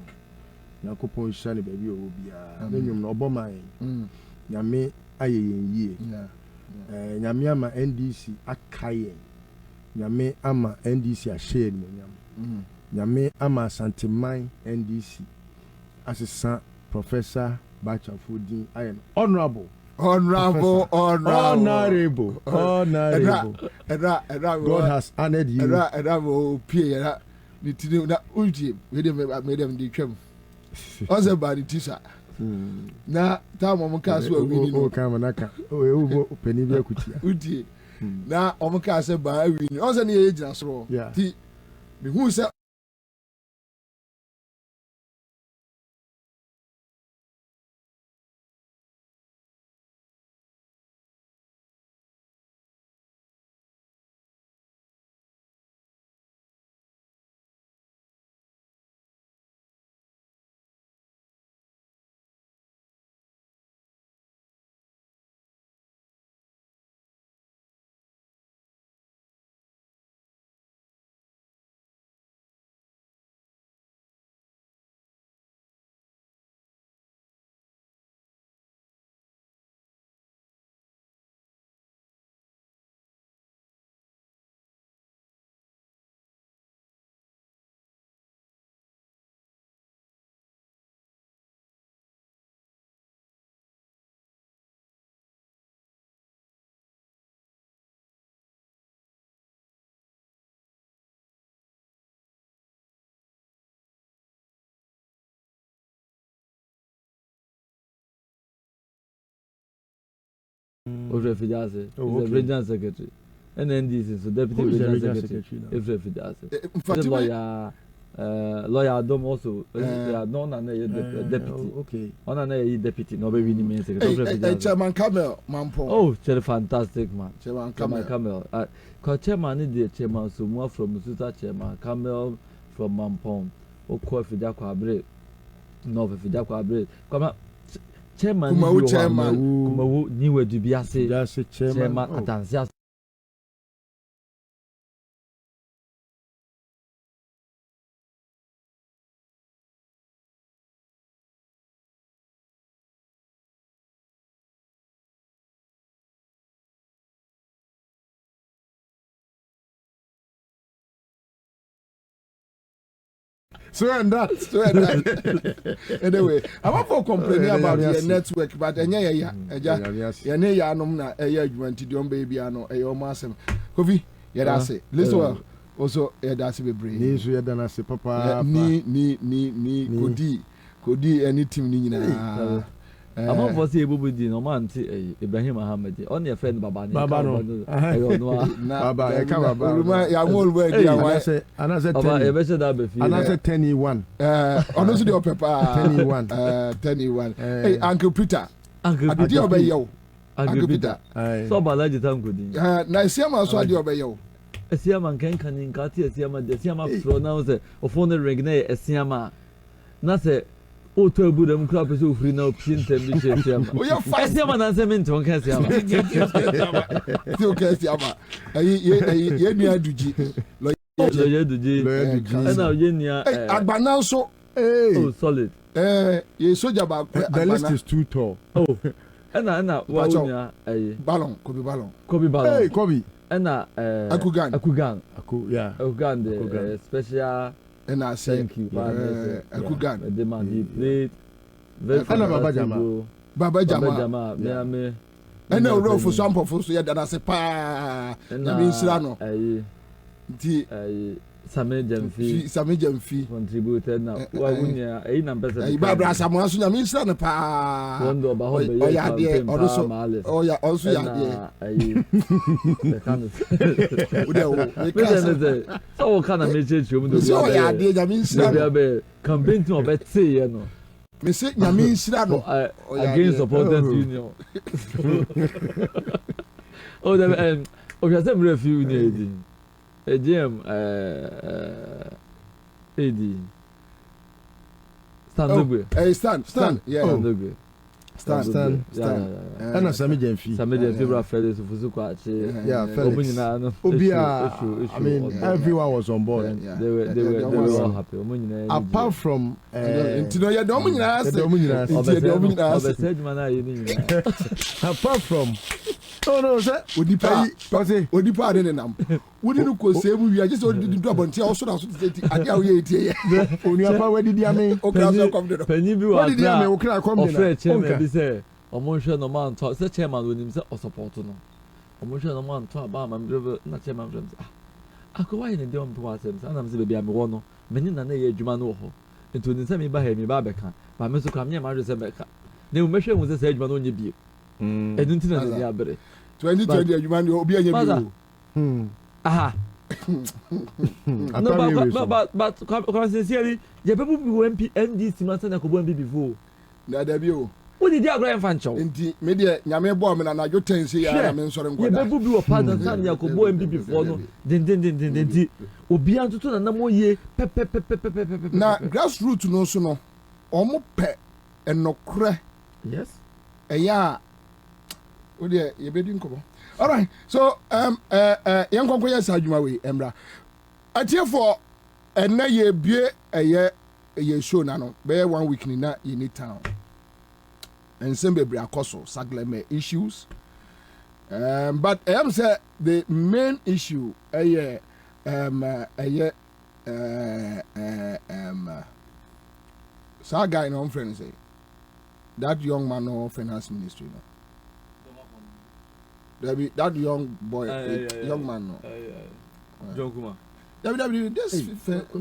Nakopon shani baby obia nenum no oboma yen nyame ayeyenye nyame ama NDC akaye nyame ama NDC ashare ni nyame ama Santiman NDC asesa Professor Bachafudin ayen honorable God has honored you era nitini na ulti we dem di twam Ansah by the teacher. Na time omo ka so awini no. O ka manaka. O peni bi akutia. Udi. Na omo ka se ba awini. Ansah ne ye gina so. Ti me hu se Oje Fidase, the regional secretary. And NDC so deputy regional secretary. If Fidase. Lawyer Dom also no na deputy. Okay. On na deputy no be winning me secretary. Chairman Camel Mampong. Oh, fantastic man. Chairman Camel. Cause chairman is the chairman so more from Susa chairman Camel from Mampong. O ko Fidja Kwabre. No Fidja Kwabre. Come chairman Kumawu niwe dubiase chairman Ansah So and that. Anyway, I'm not for complaining about your network, but yeah, yeah, no, you want to do baby, I know, your master. Kofi, yeah, that's it. Listen, well, also, yeah, that's a brain. Yes, we are done as a papa. Ni, Kodi, any team, I'm not for say Bobie no man Ibrahim Ahmed on your friend Baba no Baba I come Baba ya mo work ya why say another 10 another 10-1 honestly the papa 10-1 10-1 hey Uncle Peter adi obey yo Uncle Peter so balaji tam kodi na siama so adi obey yo siama kan nkati siama pronounce of phone ring na siama na say o to abu dem kra pese ofri na opinte bi che siama o ya fa siama na se mento kan siama ti o kan siama ye nua duji lo ye duji na ye nia agbana so oh solid ye soja ba the list is too tall oh na wa nia ballon kobi hey kobi na akugan yeah akugan the special and I say thank you Akugan the man he played very Baba Jama me and no road for some for so that I say pa na mean srano ti Same Jamfi contributed now wa wunya na person Baba Samuel so na mean srano pa wondo ba ho be ya de also ya de the kind so kind of message you do so ya de ya mean srano be campaign to be say no me say ya mean srano against supporters union oh the okay say me review ni Ejim Edi Stand yeah stand ana Sami Jemfi bra Felix Fusu kwache yeah Felix Obia I mean everyone was on board they were all happy apart from ntino ya do munyina apart from no sir odipa ade nenam wodi no ko sebu wi age se odi do abonti a so na so ti ade a wo ye tie oni apa wadi di ame o kra so kom de penny bi wa di ame o kra kom de na chairman bi say omo hwe no man to say chairman onim say o support no omo hwe no man to aba ma mdrebe na chairman friends akwa ine de ompo asem say na me say be ame wo no meni na na ye adwuma no ho ento ni say me ba he me ba beka ba me so kam nye ma hwe say beka na me hwe mu say adwuma no nye bie edunti na ya bere 2020 adwuma no obi anya bi aha no but sincerely je people be MP NDC man say na ko bo MP before na da bi o what did you go fan chow enti me de nyame bo me na na jo tense ya na me nsore ngoda ye people be o partner san ya ko bo MP before no den obi antutu na nam oye pe na grassroots no so no omo pe enokre yes eya o de ye be din ko. All right, so young conquer yes adwuma we emra atie for na ye bie ye show na no be 1 week ni na ye ni town and some be akoso sagleme issues but I am say the main issue so guy no friend say that young man no finance ministry no that young boy, young man, no. John Kuma. This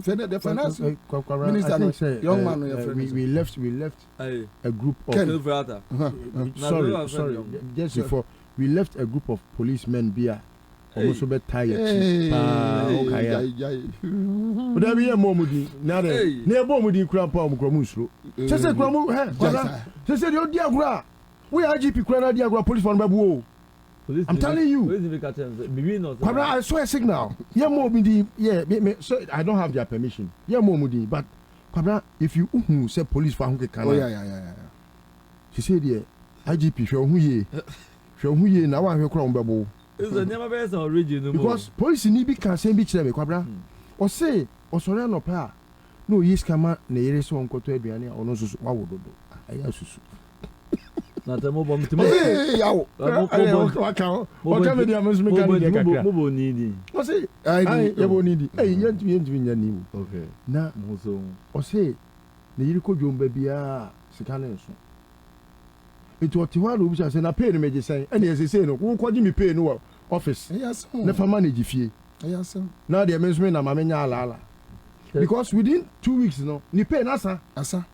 the finance minister, young man, no. We left a group of. Sorry. Just before we left a group of policemen beer. Also be tired. Okay. But there be a momudi. Now there. Near momudi krapa omkromusro. Just say kromu. Just say the diagra. We IGP krana diagra police for babu. I'm telling you. I saw a signal. So I don't have their permission. But if you say police for yeah. She said, yeah, IGP, show who ye now. I crown bubble. Because police need be can say beach them, Kwabra. Or say, or sorry, no pa. No, yes, come out, near so uncle to Ebiania, or no, what would do? I Na te mo bom te mo. Yawo. Waka me dia mo so me kan dia kakra. Mo bo ni. O say ai ye bo ni di. Yentumi nya ni wo. Okay. Na Mo so. O say ne yiri ko dwom ba bia sika ne nso. It what you want to say na pay no me say and yes say no wo kwaji me pay no office. Yes. Never manage fie. Yes. Now they mention na ma me nya ala. Because within 2 weeks no ni pay na sa. Asa.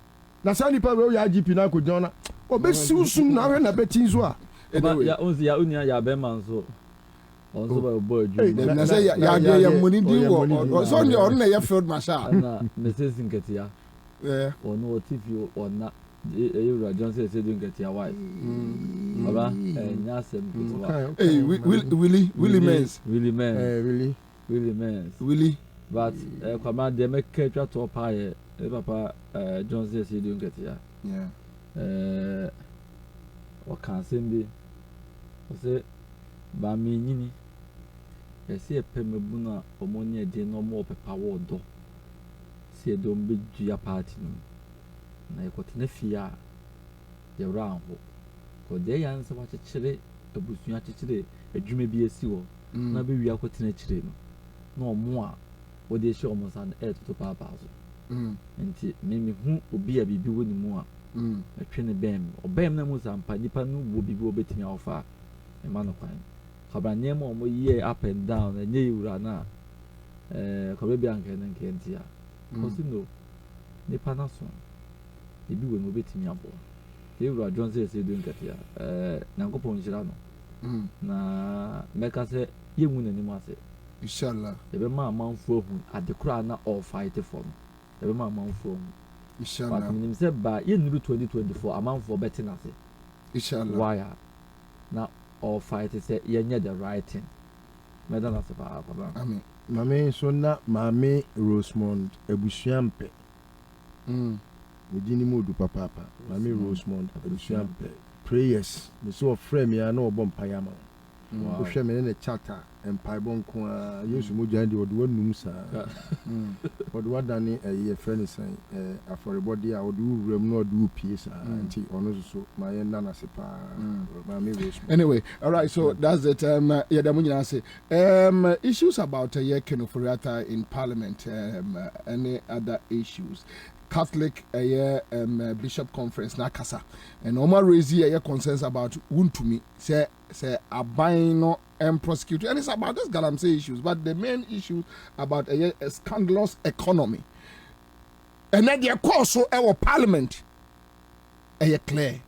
Na sa ni pa we ya GP na ko jona. Obe siusum na we na betin so a. Ya onzi ya unia ya be man so. Onzo ba bo aju. Na say ya money di wo. So ni on na ya field marshal. Na message nketia. Yeah. Ono TV ona Ewura Johnson say doing get your wife. Baba, nya sem kutuwa. Hey, Willie Mens. Willie Mens. But Kwabena dey make catch to pie. Papa Johnson say doing get ya. Yeah. What can be? O say ba mi nyini. E say pemebu na omoni e dey no more pepa wo do. See don be dua party no. Na ekotena fia ye wra ho ko de yan se wa chechire abusua chechire adwuma bi esi wo na be wi akotena chire no na omo a wo de hye omo san to papa so nti me hu obi a bibi wo ni mu a atwe ne bem obem na mu sampa nipa no wo bibi obetimi awofa e ma no kwan Kwabena mo omo ye up and down enye yura na ko be bianke nke ntia ko si no nipa na so ebi we no betimi abo Ewura Johnson say doing katia nankopon njira no na meka se yemu nani mu ase inshallah ebe ma amanfo hu adekura na all fight for no ebe ma amanfo hu inshallah but nim se ba ye nuru 2024 amanfo beti na se inshallah why na all fight say ye nye the right thing meda na se ba Kwabena amen mame so na mame Rosemond ebusuampe Medini modu papa mami Rosemond abusuampe prayers me so frame ya na obom payama o hwe me ne chata empaibo nko a Yesu mo jande odo wanum sa odo wadane ye friend san aforebody a odo wuram na odo pie sa anti ono so ma ye na na sepa mami Rosemond. Anyway, all right, so that's it. Yeah, the money say issues about Kenoforiata in Parliament. Any other issues? Catholic Bishop Conference Nakasa and Omar raise concerns about Wuntumi say abino and prosecute, and it's about this galamsey issues, but the main issue about a scandalous economy and then the course so our Parliament clear.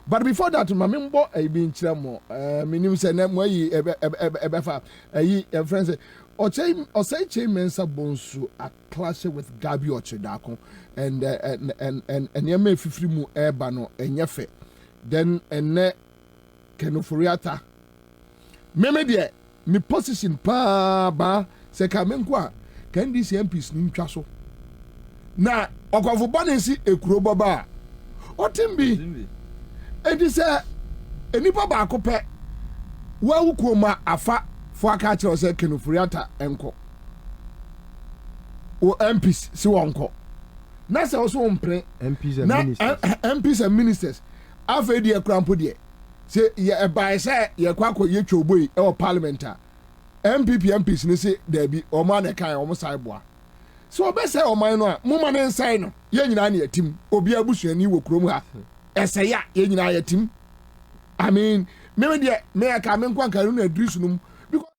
But before that, Mamimbo been chamo minim say na mo yi ebefa friends say Mensa Bonsu a clash with Gabi Ochedako and yeme fifri mu eba no enyefe then ene Kenoforiata meme de me position pa ba se ka menkwa kan dis MPs ni ntwa so na okwafo bonesi ekuro baba otimbi edi se enipa ba akopɛ wa wukoma afa fo aka kyerɛ sɛ Kenoforiata enko o MPs si wonko na sɛ wo so mpre MPs and ministers afa di ekrampo de se ye ebae sɛ ye kwakɔ ye twoboi e wo parliament a MPs ni se da bi o ma na kan o mo sai boa so obese o man no a mo ma ne nsai no ye nyina na yatim obi abusuani wo krom ha eseya ye nyina yatim I mean me de me aka me nkwa kan no adrisu num because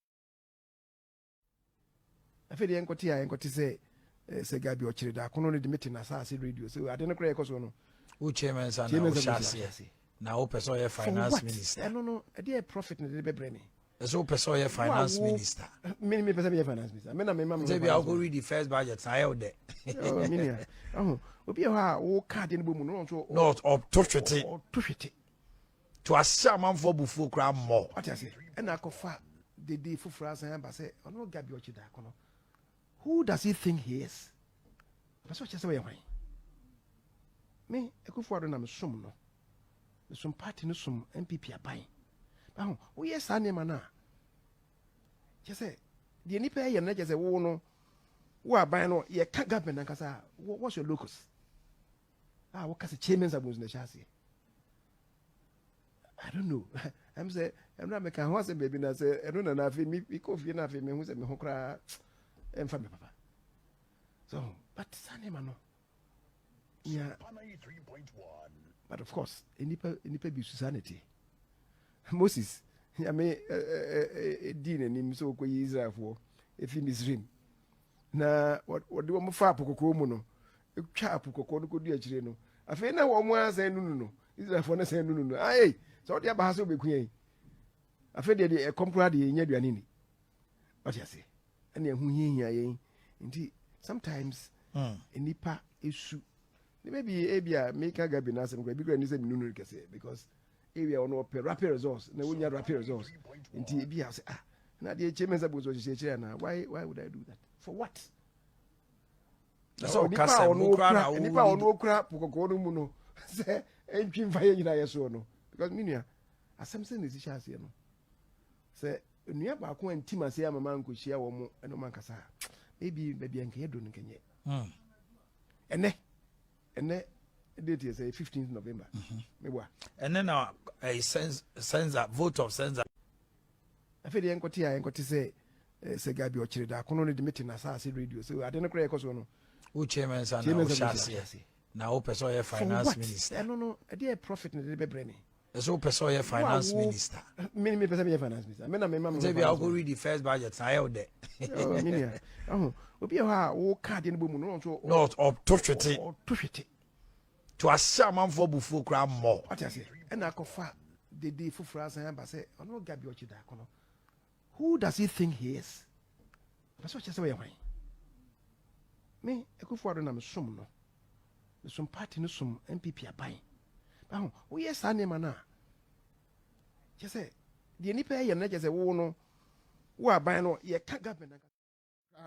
afedi enkote se Gabi Ochire da kono ne de meeting na sa radio so ade no kra ekoso no o chairman sa na o shase na o person ye finance minister no e dey profit ne de bebre ni so person ye finance minister me person ye finance minister me na me mam say be I go read the first budget I held there minia obi ha wo card ne bomu no so not up to hwete to asama for bufu kra more what I say and akofa the fufura san ba say ono Gabi Ochire da kono who does he think he is? That's what you say. Me, I go for them. Some no, some party no some MPP are buying. Now, oh yes, I name na. Just say the nipa here na just say wo no, wo are buying no. You can't government and kasa. What's your locus? What can the chairman's abuse na chasi? I don't know. I'm say I'm not making horse baby na say I don't know na me coffee na me who say me ho kra em fa me papa. So, but sane ma no. Yeah. But of course, any be Susanity. Moses, I mean, Dean and him so quay Israel for if in his dream. Na what do you want for Pocomono? A chap who could do a chino. I feel no one was saying no. Israel for saying no. Aye, so the Abaso be queen. I feel that a comprad in Yadianini. What you say? And then who here, indeed, sometimes a nipa issue. Maybe Abia make a gabin as I'm going to be no because area on rapid resource, no one rapid resource. In TBA, say, now the Chairman's about what you say, why would I do that? For what? So, no crap, Muno, say, and Jim Fire in Iasono. Because Minia, as something is a chassis, say, near Baku and Tima say, I'm a man could share one more and no man casa. Maybe I'm here doing Kenya. And then date is 15th November. And then a vote of sense. I feel the encotia say Gabi or Chida, I can only meet in Assassin radio. So I didn't create a who chairman and chassis. Now, Pessoa finance minister. I don't know, a dear prophet in the brain. So, Pessoa finance minister. Many finance minister. I mean, maybe I'll go read the first budget. I out there. Oh, will be a card in the boom. Not of Tushity. To a shaman for Buffo Cram more. What I say, and I confirm the day for France and say, oh no, Gabi Ochida. Who does he think he is? That's what you say. Me, I go for them some no. Some party no some MPP are buying. Oh, yes, I name na. Just say, the nipa ya na just say, oh no, who are buying no, ye can't govern.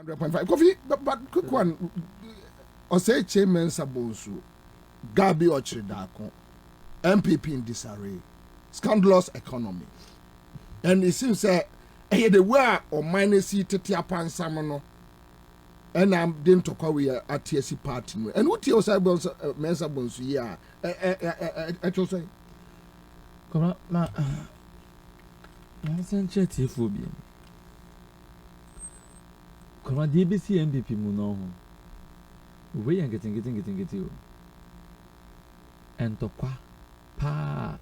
100.5 coffee, but quick one. Or say Chairman Sabonsu, Gabi Ochidako, MPP in disarray, scandalous economy. And it seems that the way or minus seat Tiapan Samano. And I'm didn't talk away at TSC party. And what you say about Mensa Bonsu, yeah, I just say, come on, I'm chatty phobia. Come on, DBC MPP Muno. We are getting. And to pa,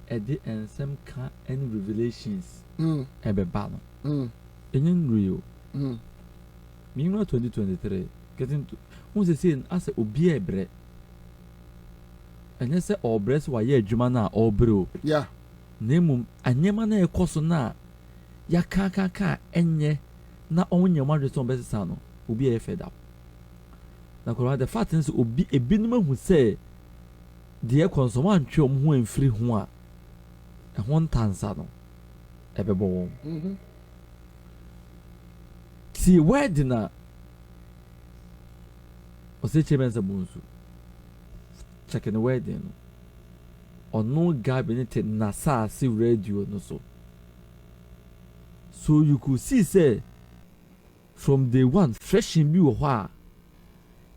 Eddie and some car any revelations, Ebe Bano, in real. Meanwhile, 2023, getting to who's saying, as a Obie bread. And I say, all breasts were ye Jumana or bro. Yeah. Name a Yamana Cosona. Ya kaka, and ye, not only your mother's own best son, will be a fed up. Now, the fattens will be a binman who say, dear consummate chum who in free one. And one tansano. Ever born. See where dinner was the Chairman's Abunsu checking the wedding or no cabinet Nasa see radio no so you could see say from day one fresh in you wha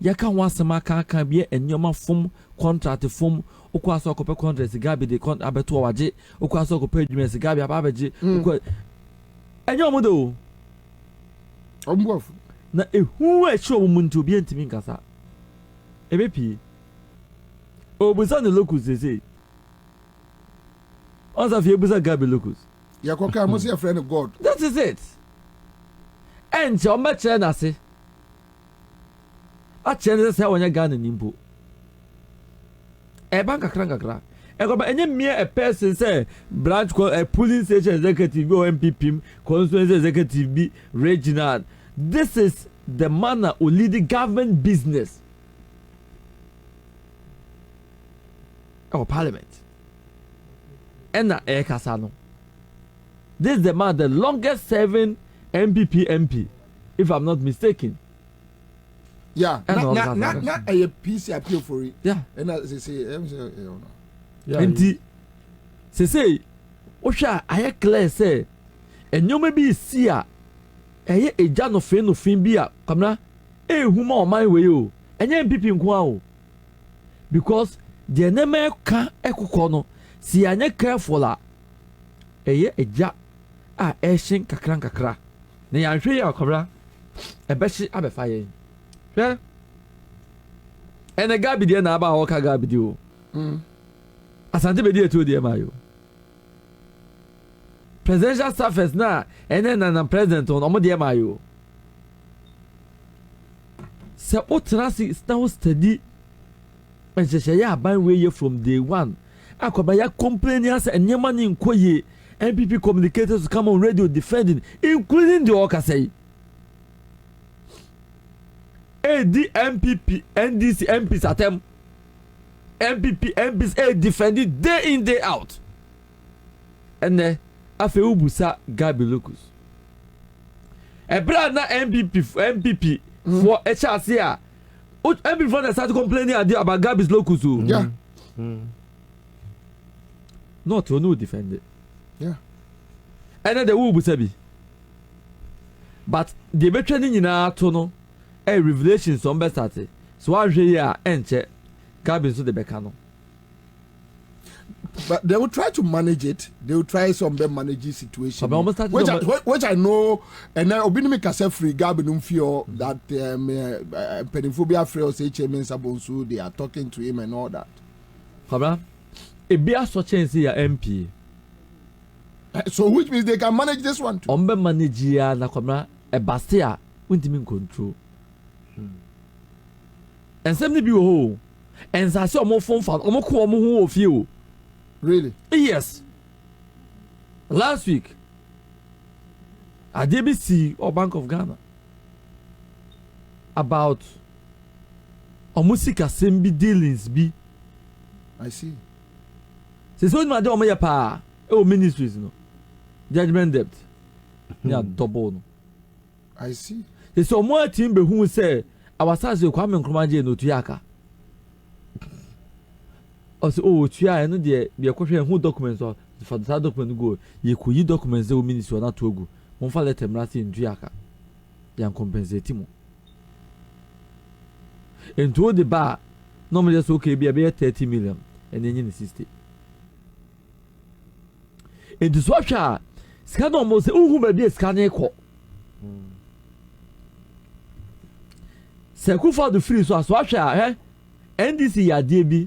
yaka wasama can be a nyoma form contract form okwaso kope contract gabi de con abeto waje okwaso kope adwuma gabi ababeje enyomodo na ehu a show muntu obi ntimi nkasa ebepi obuza ne locus say Ansah fi ebuza Gabi locus ya koka mo say friend God that is it and your match na say a chene say wonya Ghana nimpo e banka kra e go ba enye mie a person say branch a police station executive or MPP constituency executive be regional. This is the manner who lead the government business. Our parliament. And Kasano. This is the man, the longest serving MPP MP, if I'm not mistaken. Yeah, not a piece appeal for it. Yeah. And as they say, yeah. And say, Osha, I clear say, and you may be seer. Eye eja no fin bia kamna huma o man we o enye MPP nko a o because the name ka ekukọ no si anya careful a eye eja a ehyin kakra na yanhwe ya akobra ebeshi abefa yen hwe ene gabi de na aba ho ka gabi de o asante be de eto de mayo presidential staffers na ene na president on omo de mayo se otrasi now study and se ya ban we from day one akoba ya complaining as enyema ni nkoye NPP communicators come on radio defending including the Okasei AD MPP NDC MPs atem MPP MPs defending day in day out and afe ubusa Gabi Locus ebra na MPP for HRC MPP for start complaining about Gabi's Locus yeah not to no defend it. Yeah. And then the woo sabi. But the veteran in our tono, a revelation some best at it. So I hear and check cabins to the Becano. But they will try to manage it. They will try some manage situation. Which I know, and then Obinimi Kase free Gabinum Fio that Penifobia Freos HM Sabonsu, they are talking to him and all that. Kabra, it be a such a MP. So which means they can manage this one too. Ombe manager na kwamra e bastia wintimi control. And some be ho. And say omo phone fan omo ko omo ho ofie o. Really? Yes. Last week at DBC or Bank of Ghana about omusika sembi dealings bi. I see. Se so ma de omo ya pa e ministries no. Judgment debt. Yeah, double no. I see. There's some more team who say our sons will come and command no Tuyaka. Also, oh, Tuya, and the question who documents or for the document go, you could you documents the ministry or not to go. One for let him in Tuyaka. Young compensate him. And to the bar, normally that's okay, be about 30 million and then in the system. And the swatcher. Scan almost who may be a scanner call. Seku for the free so as washer, NDC ya DB,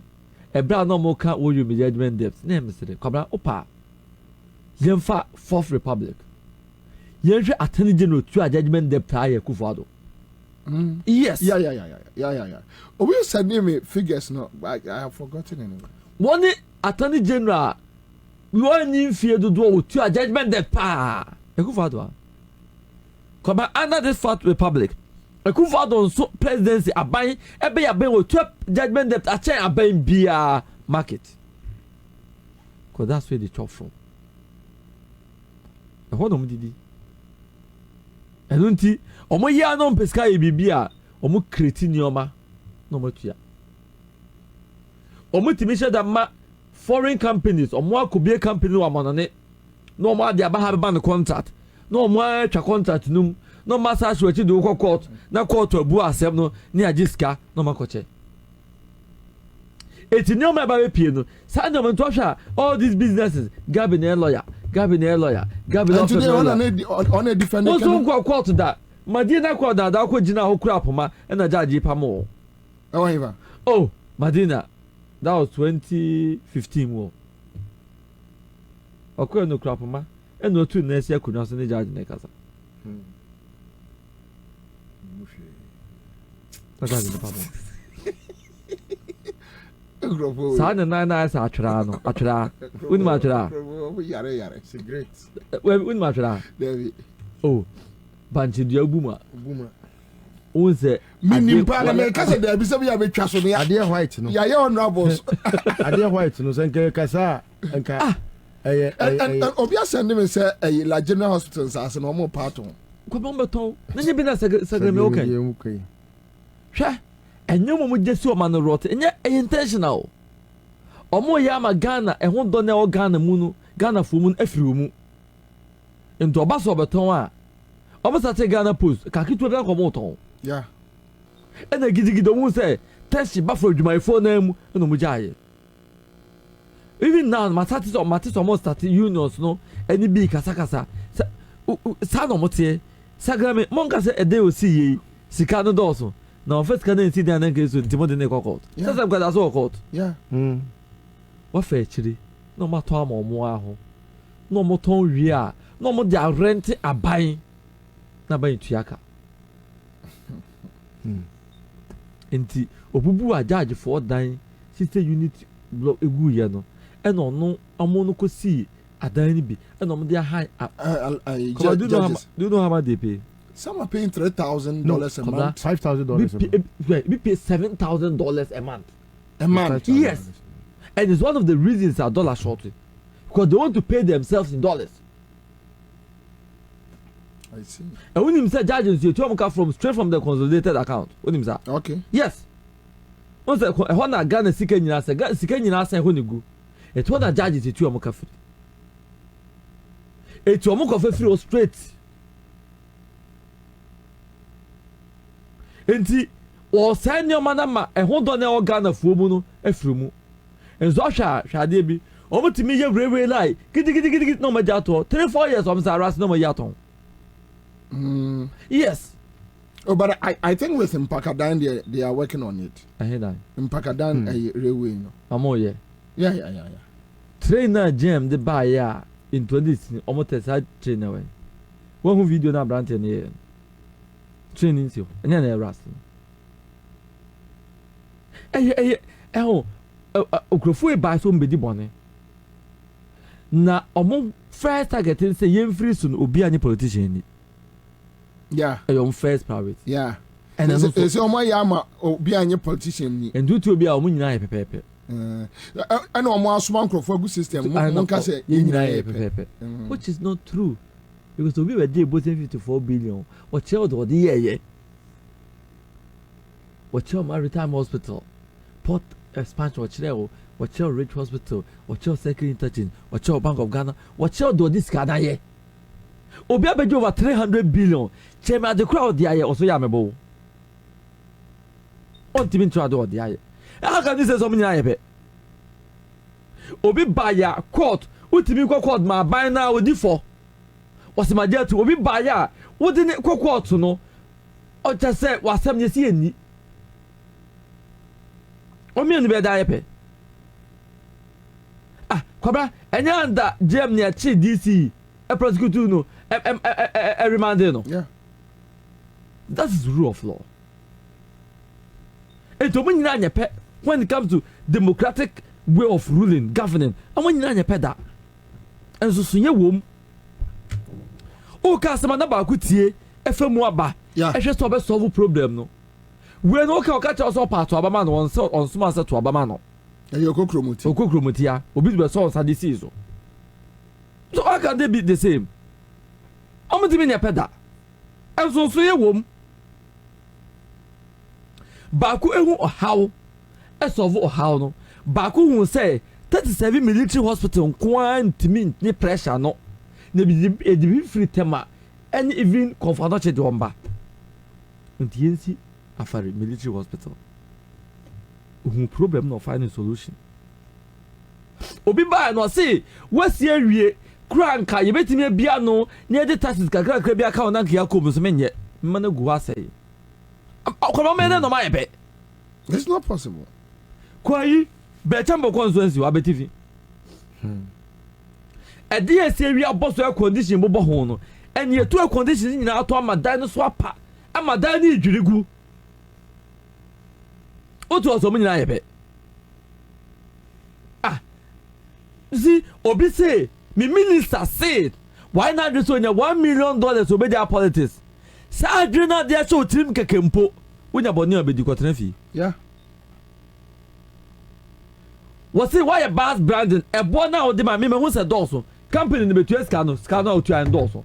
a brown no more can't owe you judgment debts. Name Mr. Cobra Opa. Yenfa Fourth Republic. Yenfa Attorney General to a judgment debt higher Kufado. Yes. Yeah. Oh, we send me figures no, I have forgotten anyway. One Attorney General. We want in fear to do to a judgment that pa. A Kufado. Come under this Fourth Republic. A Kufado so presidency a buying a bay a bay or two judgment that a chain a buying beer market. Because that's where they chop from. A hold on, Didi. And unti, Omo ya non pesca bibia, Omo cretinioma, no more tia. Omo timisha da ma. Foreign companies or more could be a company or money. No more the Abahab ban contract. No more contract num. No massage what you do court. No court to a bua semno near Jiska. No more coche. It's no my baby piano. Sandom and Tosha. All these businesses. Gabin lawyer. On a different. Also quote that. Madina quote that. I could Jina crap ma and a judge pamo. Oh, Madina. That was 2015 war. Okay, no crap, ma. And no two next year could not send a judge in the casa. That's in the papa. Son and 9 eyes are Trano, Atra, Unmatra. Cigarettes. Unmatra. Oh, Banchi Diobuma. Who's it? Meaning, Parliament, because there be some of trust on the idea white. No, yeah, on Rabos. Idea white, no, Sanka Casa and Obia send him and say, a general hospitals as a normal part on. Come on, but then you've been a second okay. Sure, and no one would just so man wrote, and yet intentional. Omo Yama Ghana, and one donor Ghana Munu, Ghana Fumun, Efrumu. Into a bass of a ton. Almost at a Ghana post, Kakito Rakomoton. Yeah. And I give the moon say, test your buffer to my phone name, and Mujay. even now my status almost started unions no any big kasa sa no motie sagrame monka say ede o si yi sika no doso na first can see the na case ntimo de ne court say because that's all court what fa chiri no ma to amomo aho no mo ton wi a no mo dia rent aban na ban tuaka enti obubu a judge for dan sister unit block egu ye no e no no amo no ko si adan ni bi e no mo dia high do you know how much they pay? Some are paying $3,000 a month. $5,000 a month. We pay $7,000 a month. A month? Yes. And it's one of the reasons our dollar shortage. Because they want to pay themselves in dollars. I see. And when you say judges, you come from straight from the consolidated account. When you say? Okay. Yes. Once I want to Ghana siken you say siken you say when you go. It want judges you come free. It you come free straight. Enti o senior manama ehon do na Ghana fuo mu no afiri mu enzo hwade bi o mutimi ye railway line gidi no ma jato 3-4 years o msa ras no ma yaton yes. Oh, but I think with Mpakadan they are working on it. I hear that Mpakadan railway no amo ye yeah trainer jam the buy ya in 2016 o motesa trainer we one video na brand ne training you and then rust okrofo buy so mbedi bone na omo first targeting say yem free soon obi any politician ni your first private and then so omo yama obi any politician ni and do to obi a omo nyina ye pepepe and omo asoma okrofo agu system mo nka say nyina ye pepepe which is not true. Because we were there both 54 billion. What child or the year? What child Maritime Hospital, Port Expansion, what child Rich Hospital, what child Second Interchange, what child Bank of Ghana, what child do this Ghana ye? Obi abeji over 300 billion. Chema the crowd the aye also yamebo. On team try do the aye. How can this say something aye? Obi buy court. Utimi court ma buy now with for. Was my dear to obi baya what didn't court to know or just say was some you see any or me on the bed I Kwabena any under gem near Chi DC a prosecutor no a reminder no that is rule of law. And to me when it comes to democratic way of ruling governing and when you pet that and so soon you womb o customer na ba kutie efemu aba ehwe so be solve problem no we no ka catch us up to abama no on suma se to abama no e yo kokromoti ya obi be so on sa this so how can they be the same omiti me ne peda enso so ye wom ba ku ehu ohaw e solve ohaw no ba ku hu say 37 military hospital kwantimi ni pressure no ne bi free tema and even confrontation de omba ntiensi afare military hospital problem no find solution obi ba no say wasi awie kranka ye betimi bia no ne de taxes kakra bia ka ona nkia kom so menye mmana gu asai akoma me no ma yebe it's not possible kwai be chambo constituency wa betifi a DSA we are boss air condition bobo ho no and ye to conditions nyina ato amadan no so apa amadan ni dwirigu otu oso mu nyina yebe see obi say me minister said why not just on $1 million obey their politics sa adrena dia show trim kekempo wonya boni obedi kwotena fi what say why a bass branding e bo na odi ma me hu se doso company ni betu scano otu an doso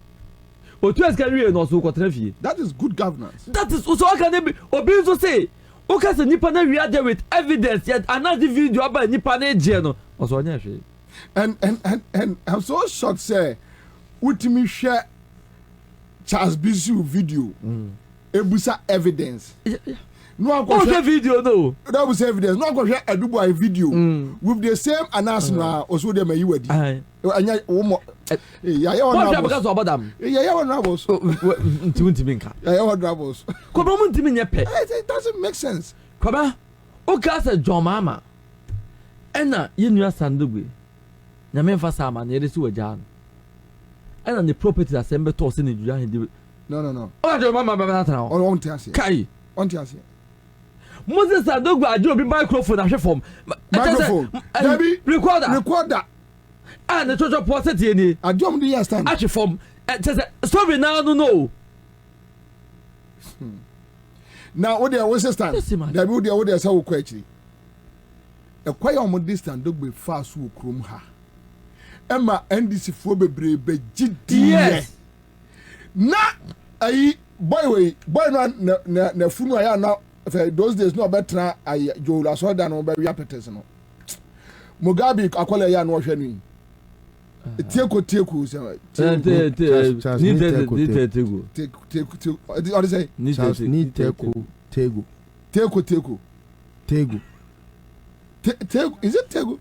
otu scano no so kwotena fi. That is good governance. That is so can be obi so say o ka se nipa na we are there with evidence yet another video about nipa na je no so onya hwe. And I'm so shocked say ultimate share Charles Bisu video ebusa evidence No, what's the video no? That was evidence. No, go share a Dubai video with the same announcement. Also, they may you ready. Yeah, because of them. Yeah, one rebels. Yeah, one rebels. Come on, to me, it doesn't make sense. Come on, okay, said John Mama. Enna, you knew a Sandugui. Namemfa Sama, near the sewer John. And the property assembled to send in. No. Oh, your mamma, now. On one tiasi. Kai. On tiasi. Moses Sandugui, I do a microphone, I should form. Microphone. Recorder. And the church of Posseti. I don't understand. Actually, form. Sorry, now, no. Now, what there was a stand. There would be a so quickly. A quiet on distant dog be fast who crum her. Emma and this phobe brave yes. Na a boy na funu aya na those days no better I Jola so than no be appetite no. Mugabe akwala ya no hwe ni. Teku say. Need Tegu. Tegu. Is it Tegu?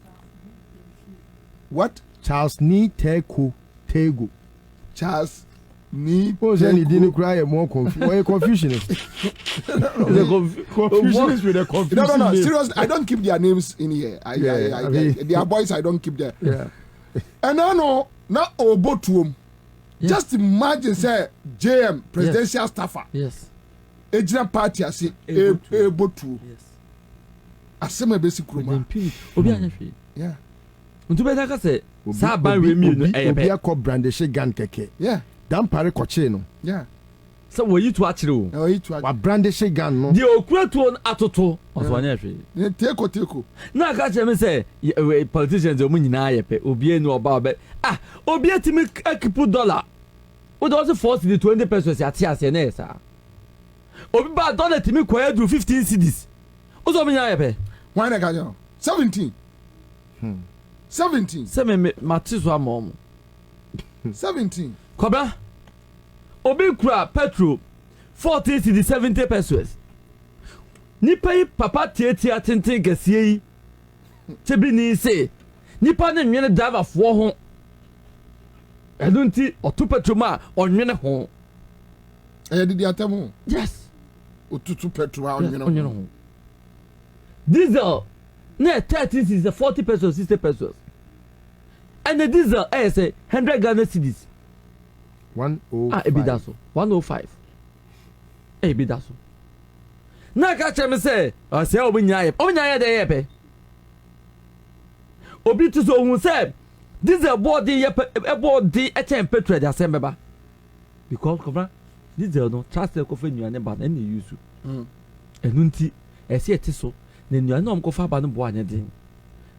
What? Charles need Tegu. Charles need. Oh, then he didn't cry more confusion. Why confusionist? Confusionist with a confusion. No. Seriously, I don't keep their names in here. Their boys, I don't keep there. Yeah. And I know now Obotuum. Just imagine, say JM presidential staffer. Yes. Ejina party I say Obotu. Yes. Asema basic room. Obi anyafi. Yeah. Untu be taka say sa ban we mi no Obi akọ brandishe gan keke. Yeah. Dan pare koche no. Yeah. So we you to akire o. Oh, you to wa brandishe gan no. The okura to atoto. Oso anyafi. Teko. Na ka che me say politicians o mu nyina yepe. Obi enu oba obe. Obi atimi akipu dollar. We do also force the 20 pesos ati ase na esa. Obi ba dollar timi kwaya do 15 cedis. Oso me nya yepe. Why na ka yo? 17. 17. Se me matiso amom. 17. Kwabena. Obi kura petrol 40 cedis 70 pesos. Nipa yi papa tietia tenten gasie yi. Chebi ni se. Nipa ne nwene driver fo ho. Edunti otu petrol ma onwene ho. Did atemu? Yes. Otutu petrol onwene ho. Diesel na 30 cedis 40 pesos 60 pesos. And the diesel say 100 Ghana cedis. 105. Ebidaso 105. Ebidaso. Na ka che me say obi nya dey yepe. Obi to so hu say diesel body body petrol dey asembeba. Because kobra diesel no transfer ko fe nuane ba na use. Enunti ese ete so na nuane om ko fa ba no bo anya din.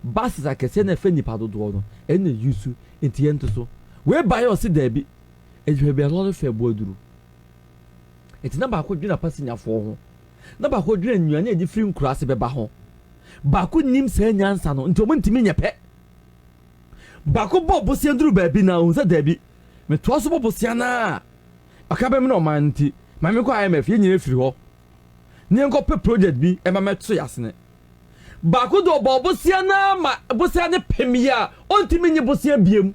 Buses akese na fe nipa dodo no use enti ento so. We buy o si da bi. Ejwe be lori fe bo aduru. Enti na ba ko dwina passenger fo ho. Na ba ko dwina nuane edi free nkurase be ba ho. Ba ko nim se nyansa no nti o ntimi nyepe. Ba ko bo bosia nduru ba bi na o se da bi. Me to so bo bosia na. Aka be me no man nti. Ma me ko IMF ye nyina firi ho. Ni enko pe project bi e ma meto yasene. Ba ko do bo bosia na ma bosia ne pemia o ntimi nye bosia biem.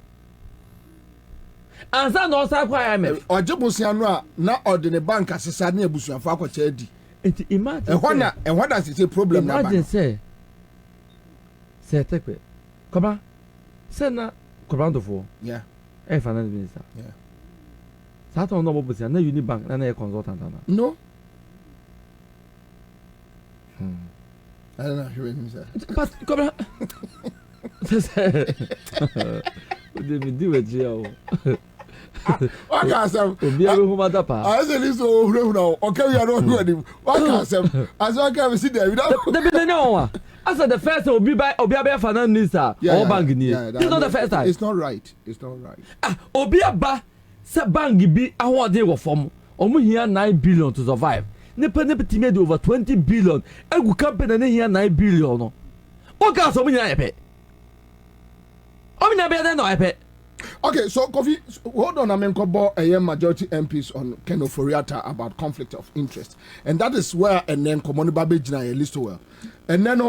Ansah no sa kwa IMF. Oje bosia no a na ordinary bank asesa na ebusuafo akwacha adi. Enti imagine. Ehwana say problem na ba. Imagine say tekwe. Koma. Say na commando for. Yeah. Finance minister. Yeah. Sato no bosia na Unibank na consultant na. No. I don't know what you say. But koma. They do it jail. What can say? Obi abe huma dapa. I say this so now. Okay, we are not ready. What can say? As I can see there, we don't. The billionaire one. I said the first Obi abe finance minister or bank ni. It's not the first time. It's not right. Obi aba se bank bi ahode wo form. Omo hia 9 billion to survive. Nepa timi dey over 20 billion. Egu company na hia 9 billion no. O ka so mo nya yepe. O nya be na yepe. Okay, so Kofi, hold on. I mean, a majority MPs on Ken Ofori-Atta about conflict of interest, and that is where and then Komoni Babe Jina list well, and then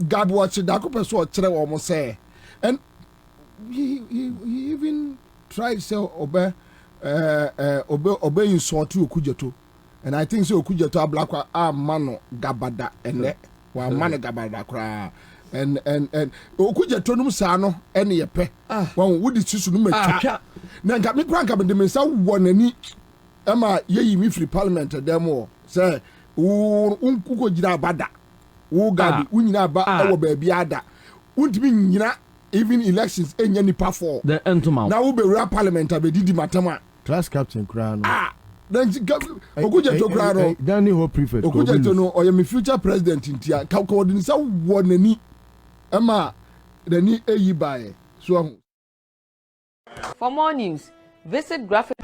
God watch it. That could so almost say, and he even tried to say obey you saw to Okujeto, and I think so Okujeto black mano gabada and wa mano gabada kra. And Okujeto num sano ene yepe wan wodi sisu no matwa na nka me kranka me de me sa wonani ema yeyi mi free parliament dem say unkuko jira abada wo gabi unyina ba ewo ba bia ada untimi nyina even elections enya nipa for the entoma na wo be rap parliament abedidi matama class captain crown then Okujeto crown no Danny Ho prefect Okujeto no or your future president intia ka ko din sa wonani Emma, the new AE so for more news, visit graphic.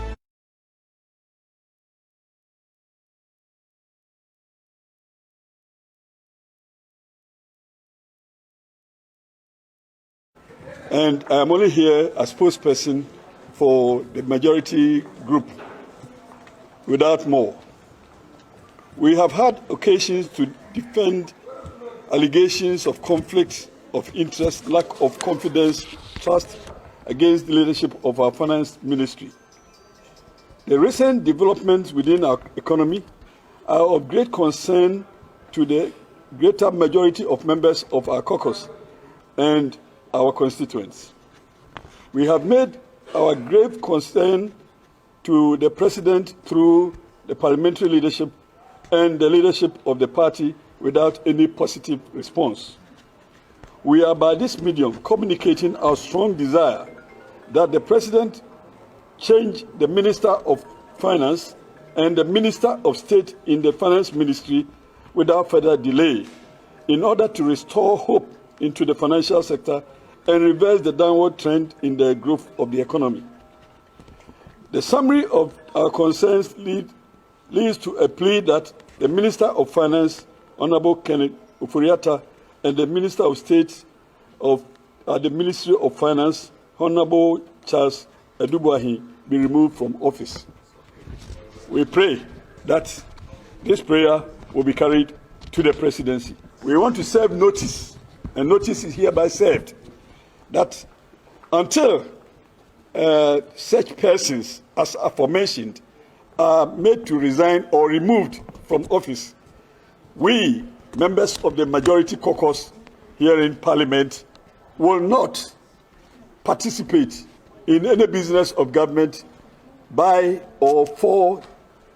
And I'm only here as spokesperson for the majority group. Without more, we have had occasions to defend allegations of conflict of interest, lack of confidence, trust against the leadership of our finance ministry. The recent developments within our economy are of great concern to the greater majority of members of our caucus and our constituents. We have made our grave concern to the President through the parliamentary leadership and the leadership of the party without any positive response. We are by this medium communicating our strong desire that the President change the Minister of Finance and the Minister of State in the Finance Ministry without further delay in order to restore hope into the financial sector and reverse the downward trend in the growth of the economy. The summary of our concerns leads to a plea that the Minister of Finance, Honorable Ken Ofori-Atta, and the Minister of State of the Ministry of Finance, Honorable Charles Edubuahi, be removed from office. We pray that this prayer will be carried to the presidency. We want to serve notice, and notice is hereby served, that until such persons as aforementioned are made to resign or removed from office, we, members of the majority caucus here in Parliament, will not participate in any business of government by or for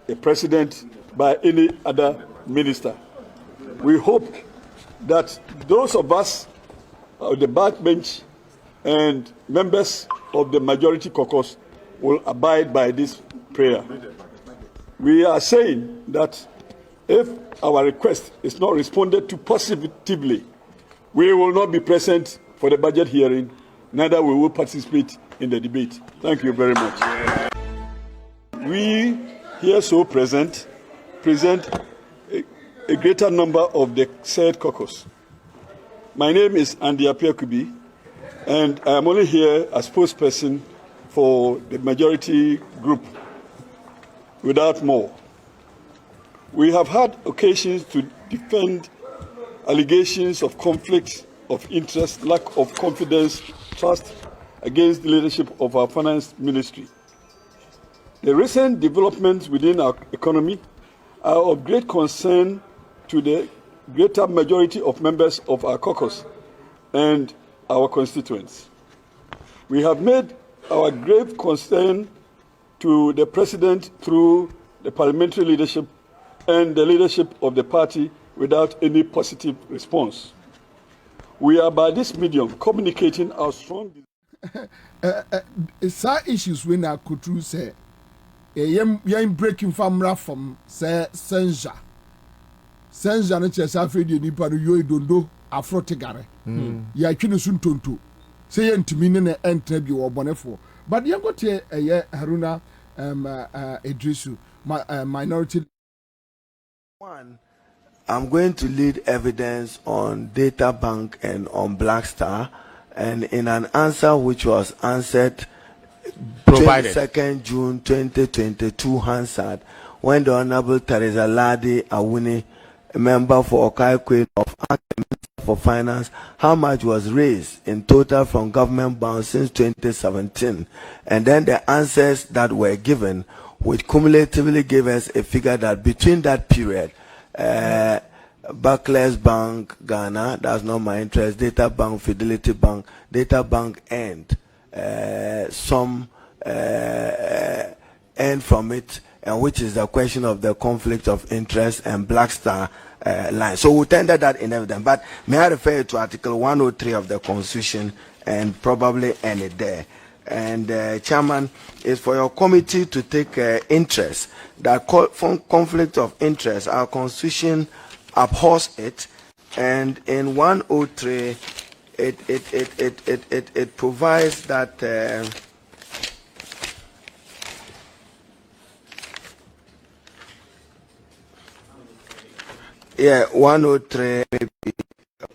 a president by any other minister. We hope that those of us on the backbench and members of the majority caucus will abide by this prayer. We are saying that if our request is not responded to positively, we will not be present for the budget hearing, neither we will participate in the debate. Thank you very much. We here so present a greater number of the said caucus. My name is Andy Apiakubi, and I am only here as spokesperson for the majority group. Without more, we have had occasions to defend allegations of conflict of interest, lack of confidence, trust against the leadership of our finance ministry. The recent developments within our economy are of great concern to the greater majority of members of our caucus and our constituents. We have made our grave concern to the President through the parliamentary leadership and the leadership of the party without any positive response. We are by this medium communicating our strong some issues when I could through say yam breaking from say Ansah no chese afedi nipa no yo dondo afro tegare ya twene sun tonto say yantimi ne na entra bi wo bonefo but yam got Haruna Idrisu minority. One, I'm going to lead evidence on Data Bank and on Black Star, and in an answer which was answered Provided. 22nd June 2022 Hansard, when the Honorable Teresa Ladi Awuni, a member for Okai of for Finance, how much was raised in total from government bonds since 2017, and then the answers that were given, which cumulatively gave us a figure that between that period, Barclays Bank Ghana, that's not my interest, Data Bank, Fidelity Bank, Data Bank earned some earned from it, and which is the question of the conflict of interest and Black Star line. So we tendered that in evidence. But may I refer you to Article 103 of the Constitution and probably end it there. And Chairman, is for your committee to take interest that conflict of interest. Our Constitution abhors it, and in 103 it provides that. 103, maybe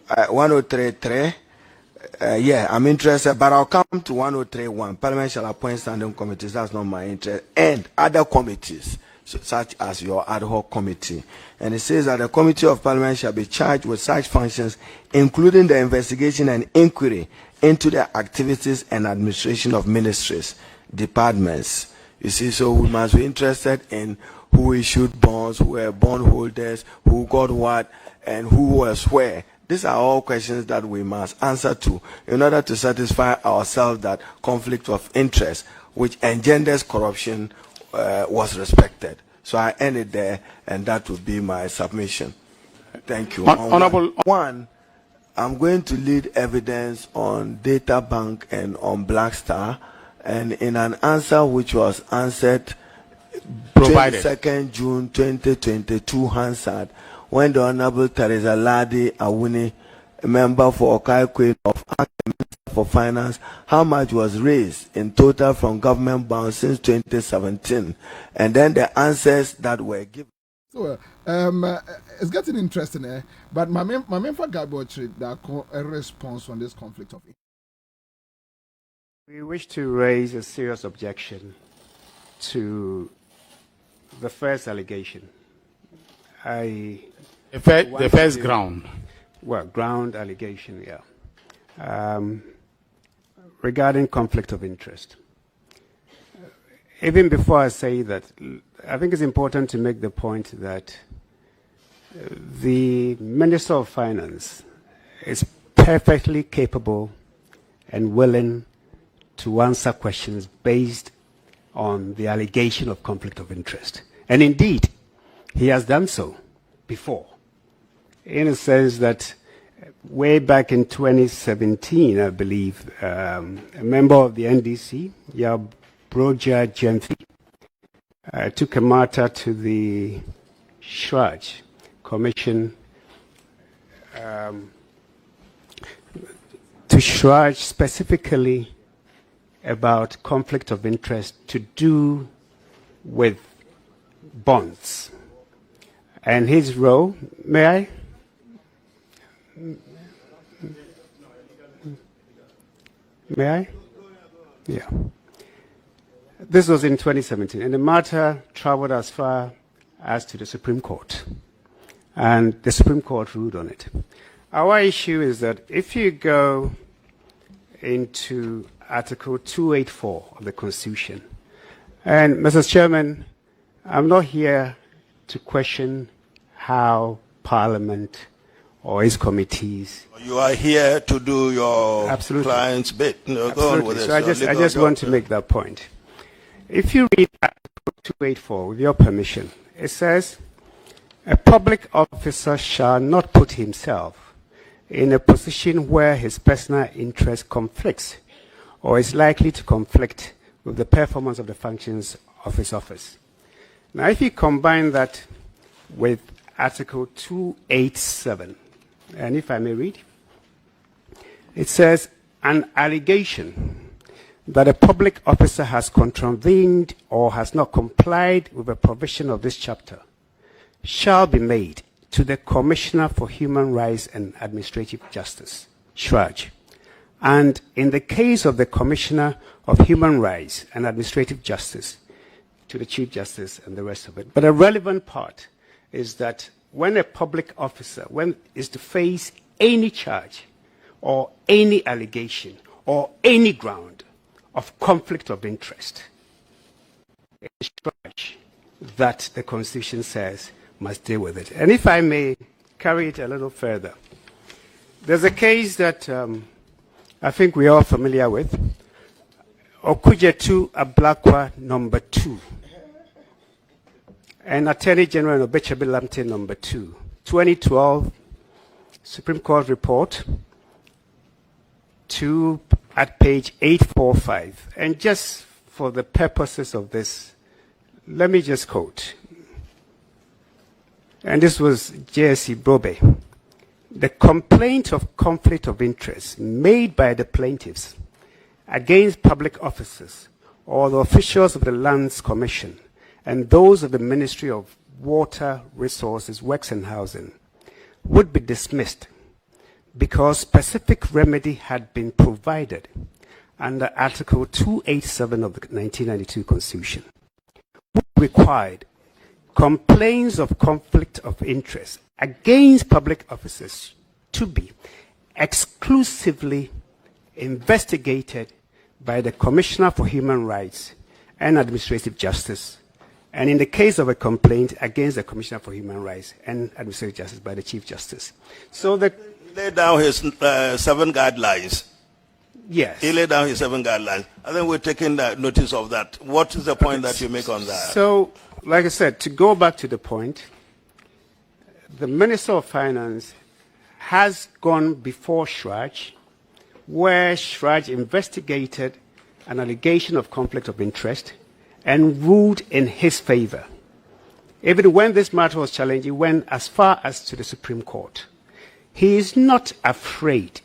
103.3. I'm interested, but I'll come to 103.1. Parliament shall appoint standing committees. That's not my interest. And other committees, such as your ad hoc committee. And it says that the committee of Parliament shall be charged with such functions, including the investigation and inquiry into the activities and administration of ministries, departments. You see, so we must be interested in who issued bonds, who were bondholders, who got what, and who was where. These are all questions that we must answer to in order to satisfy ourselves that conflict of interest, which engenders corruption, was respected. So I end it there, and that would be my submission. Thank you. Honorable One, I'm going to lead evidence on Data Bank and on Black Star, and in an answer which was answered provided 22nd June 2022 Hansard, when the Honorable Teresa Ladi Awuni, a member for Okai of for Finance, how much was raised in total from government bonds since 2017, and then the answers that were given. So it's getting interesting, but my main for Gabochi that a response on this conflict of interest. We wish to raise a serious objection to the first allegation. The first ground. Well, ground allegation, yeah. Regarding conflict of interest. Even before I say that, I think it's important to make the point that the Minister of Finance is perfectly capable and willing to answer questions based on the allegation of conflict of interest. And indeed, he has done so before, in a sense that way back in 2017, I believe, a member of the NDC, Broja Genthy, took a matter to the Shraj Commission to Shraj specifically about conflict of interest to do with bonds. And his role, may I? May I? Yeah. This was in 2017, and the matter traveled as far as to the Supreme Court. And the Supreme Court ruled on it. Our issue is that if you go into Article 284 of the Constitution, and Mr. Chairman, I'm not here to question how Parliament or its committees. You are here to do your Absolutely. client's bit. No, go on with it. So I just want to make that point. If you read Article 284, with your permission, it says, a public officer shall not put himself in a position where his personal interest conflicts or is likely to conflict with the performance of the functions of his office. Now, if you combine that with Article 287, and if I may read, it says, an allegation that a public officer has contravened or has not complied with a provision of this chapter shall be made to the Commissioner for Human Rights and Administrative Justice, Shraj, And in the case of the Commissioner of Human Rights and Administrative Justice, to the Chief Justice and the rest of it. But a relevant part is that when a public officer is to face any charge or any allegation or any ground of conflict of interest, it's charge that the Constitution says must deal with it. And if I may carry it a little further, there's a case that I think we are all familiar with, Okujetu Ablakwa number 2, and Attorney General Obechabe Lamte number 2, 2012 Supreme Court report at page 845. And just for the purposes of this, let me just quote. And this was JSC Bobie. The complaint of conflict of interest made by the plaintiffs against public officers or the officials of the Lands Commission and those of the Ministry of Water, Resources, Works and Housing would be dismissed because specific remedy had been provided under Article 287 of the 1992 Constitution, which required complaints of conflict of interest against public officers to be exclusively investigated by the Commissioner for Human Rights and Administrative Justice, and in the case of a complaint against the Commissioner for Human Rights and Administrative Justice by the Chief Justice. So he laid down his 7 guidelines. Yes. He laid down his 7 guidelines. I think we're taking notice of that. What is the point that you make on that? So, like I said, to go back to the point, the Minister of Finance has gone before Shraj, where Shraj investigated an allegation of conflict of interest and ruled in his favor. Even when this matter was challenged, he went as far as to the Supreme Court. He is not afraid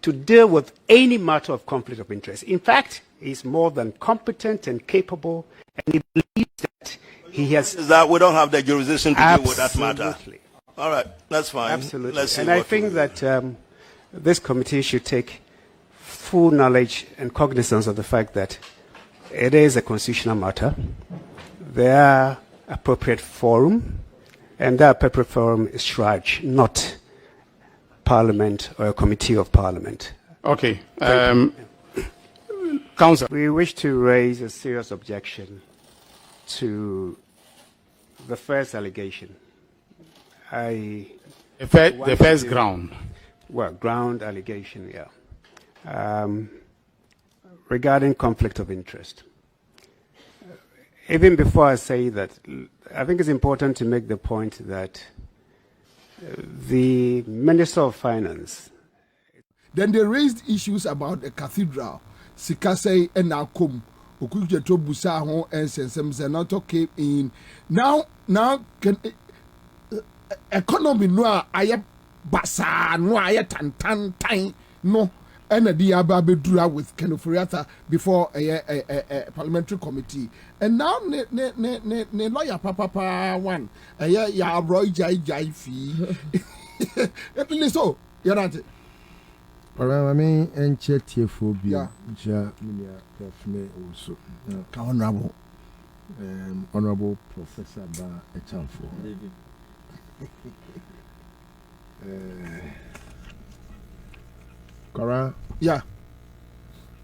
to deal with any matter of conflict of interest. In fact, he is more than competent and capable, and he believes that he has... Is that we don't have the jurisdiction to deal with that matter? Absolutely. All right, that's fine. Absolutely. Let's see. And I think that this committee should take full knowledge and cognizance of the fact that it is a constitutional matter. There are appropriate forum, and that appropriate forum is Shraj, not Parliament or a committee of Parliament. Okay. Council. We wish to raise a serious objection to the first allegation. The first ground. Well, ground allegation, yeah. Regarding conflict of interest. Even before I say that, I think it's important to make the point that the Minister of Finance. Then they raised issues about the cathedral. Sikasei and Akum, Okujeto Busaho and Sensenato came in. Now can economy no aye basa no aye tan no and the Ababedura with Kenofuriata before a parliamentary committee. And now ne lawyer papa one ya Roy Jai fee. At least so you're not. I mean, and phobia, also. Honorable Professor Ba Echamfo. Kara? Yeah.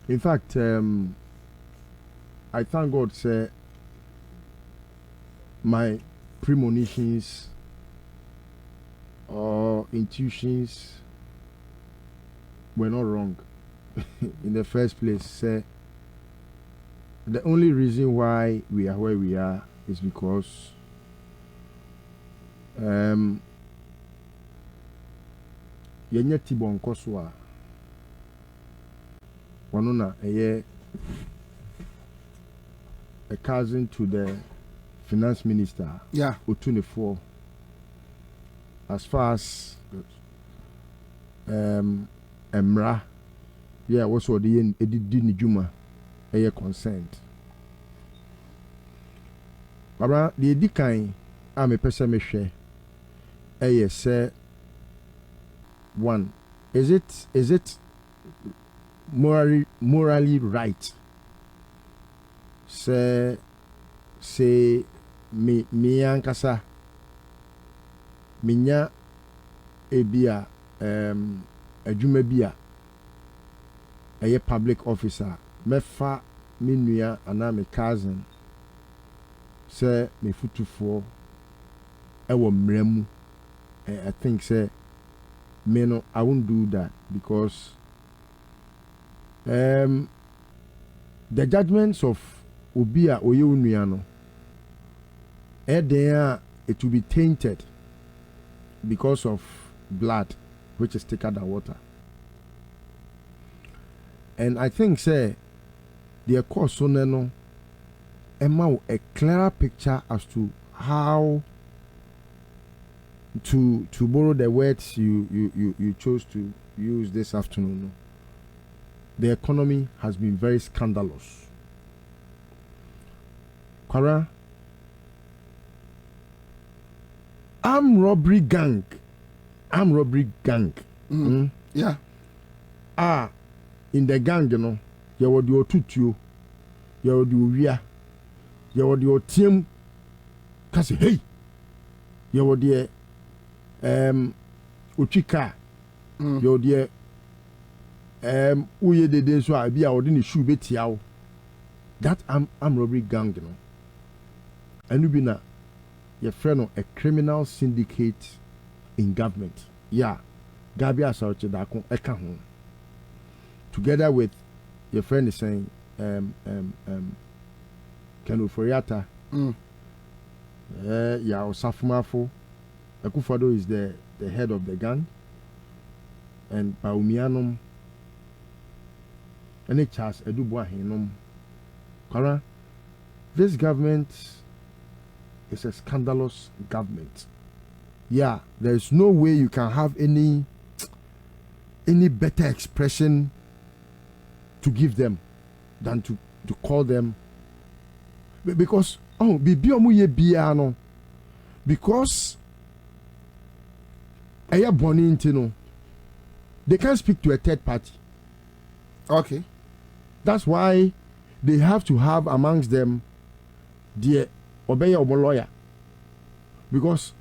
In fact, I thank God, sir, my premonitions or intuitions were not wrong. In the first place, sir, the only reason why we are where we are is because Yenye Tibon Koswa Wanuna a cousin to the finance minister. Yeah. Otunefo. As far as Emra, yeah, what's what the Edidi Juma a consent. Baba, the Edikai, I'm a person share. Say one. Is it morally right. Say me ankasa minya ebia adwuma bia eye public officer mefa me nua ana me cousin say me futufo ewo mremu. I think say me no, I won't do that because the judgments of Obia Oye Unuano there it will be tainted because of blood which is thicker than water. And I think say the course so no a clearer picture as to how to borrow the words you chose to use this afternoon. The economy has been very scandalous. Kwara, armed robbery gang. Yeah. In the gang, you know, you would do tutu, you would do ria, you would do team. Kasi hey, you would do uchika, you would do uye de de so abi a odi ni shoe betiawo. That armed robbery gang, you know. And you be na your friend a criminal syndicate in government. Yeah, Gabi Asauche Dako eka ho. Together with your friend is saying Kenu Foriata. Yeah, Osafumafo. Akufado is the head of the gang. And Paumianum and Charles Edubwa Hinum. Kara, this government is a scandalous government. Yeah, there is no way you can have any better expression to give them than to call them, because because they can't speak to a third party. Okay, that's why they have to have amongst them the obey or lawyer, because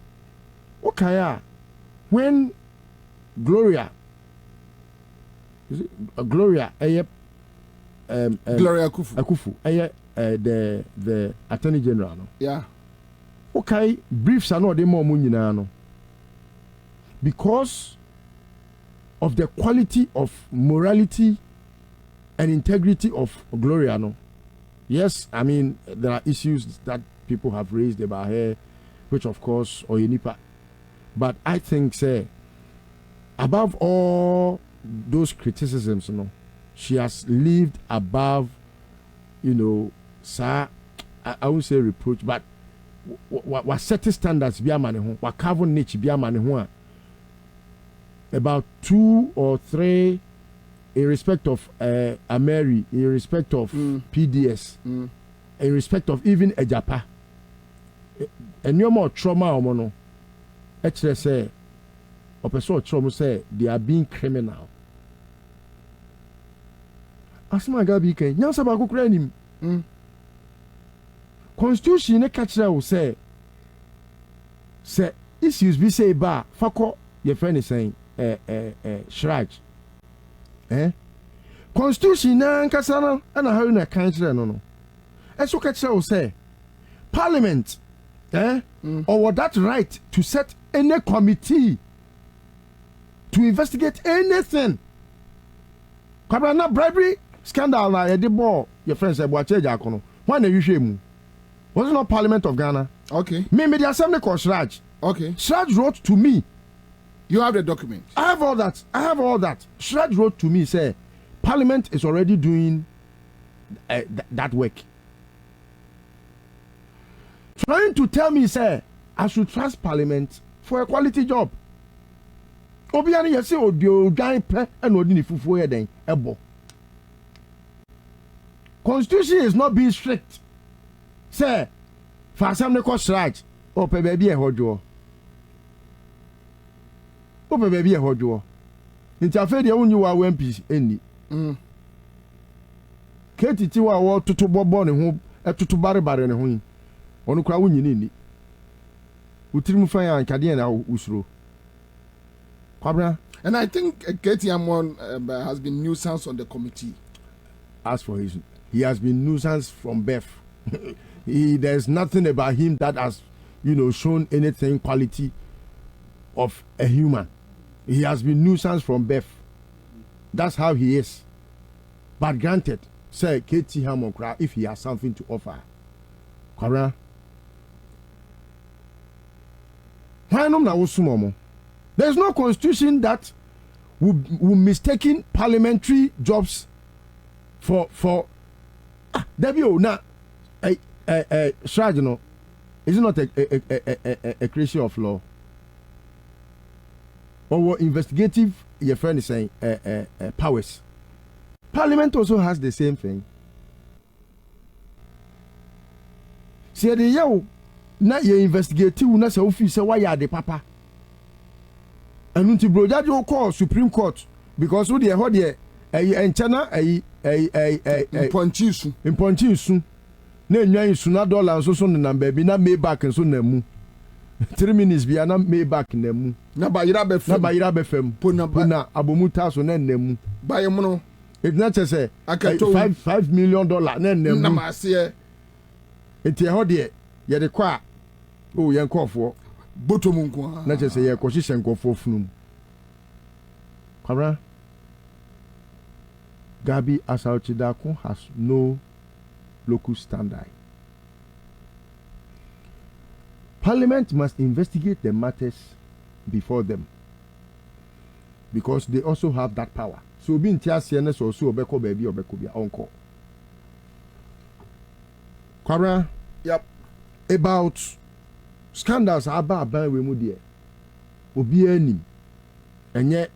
when Gloria Gloria Akufu the Attorney General, no? Yeah. Okay, briefs are not the more money now, because of the quality of morality and integrity of Gloria, no? Yes, I mean there are issues that people have raised about her, which of course Oyenipa. But I think, say, above all those criticisms, you know, she has lived above, you know, sir, I won't say reproach, but what certain standards be a man, what carbon niche be a man, about 2 or 3 in respect of Ameri, in respect of PDS, in respect of even Ejapa, and no more trauma or mono. Actually, say, or person trauma say they are being criminal. Asma Gabi can Ansah bago kuranim. Constitution ne catch will say issues be say ba fako your friend is saying shraj. Constitution na nkasa na how na kan kire no. Eso catch will say Parliament or that right to set any committee to investigate anything. Kwabena bribery scandal na the ball your friend say Boache Jakono. When you shame was it not Parliament of Ghana? Okay. Me the assembly called Shraj. Okay. Shraj wrote to me. You have the document. I have all that. Shraj wrote to me, say Parliament is already doing that work. Trying to tell me, say, I should trust Parliament for a quality job. Obiani yesi odio guy pe and odini fufu eden ebo. Constitution is not being strict. Say, for assembly called Shraj, baby a hojo. Interfere the only wa MPs any. Keti tiwa wo tutu bobo ne ho etutu bare ne ho. Onu kura wunyini ni. Utirimu fan ya nkade na usuro. Kwabena. And I think Keti Amon has been nuisance on the committee. As for he has been nuisance from birth. There's nothing about him that has, shown anything quality of a human. He has been nuisance from birth. That's how he is. But granted, say K.T. Hammond, if he has something to offer. Kwabena. Why not? There's no constitution that will mistaken parliamentary jobs for Debio now Shrajano is it not a creation of law or investigative your friend is saying powers. Parliament also has the same thing. See the yo na you investigative na say office why you the papa and until bro that you call Supreme Court because who the hold there enchana imponchisu na enyan su na dollar so na baby na may back so na mu 3 minutes bia na may back na mu na ba yira be fam pona abomuta so na mu ba yem no it not say $5 million na mu na ma se enti hold there ye de kwa o ye nkofo bottom nko na say ye ko hihye nkofo funum Kwabena. Gabi Asauchidako has no local standard. Parliament must investigate the matters before them because they also have that power. So being TSNS or so obeko baby obeko be uncle. Kwabena. Yep. About scandals about we mu there. Obi anim. Enye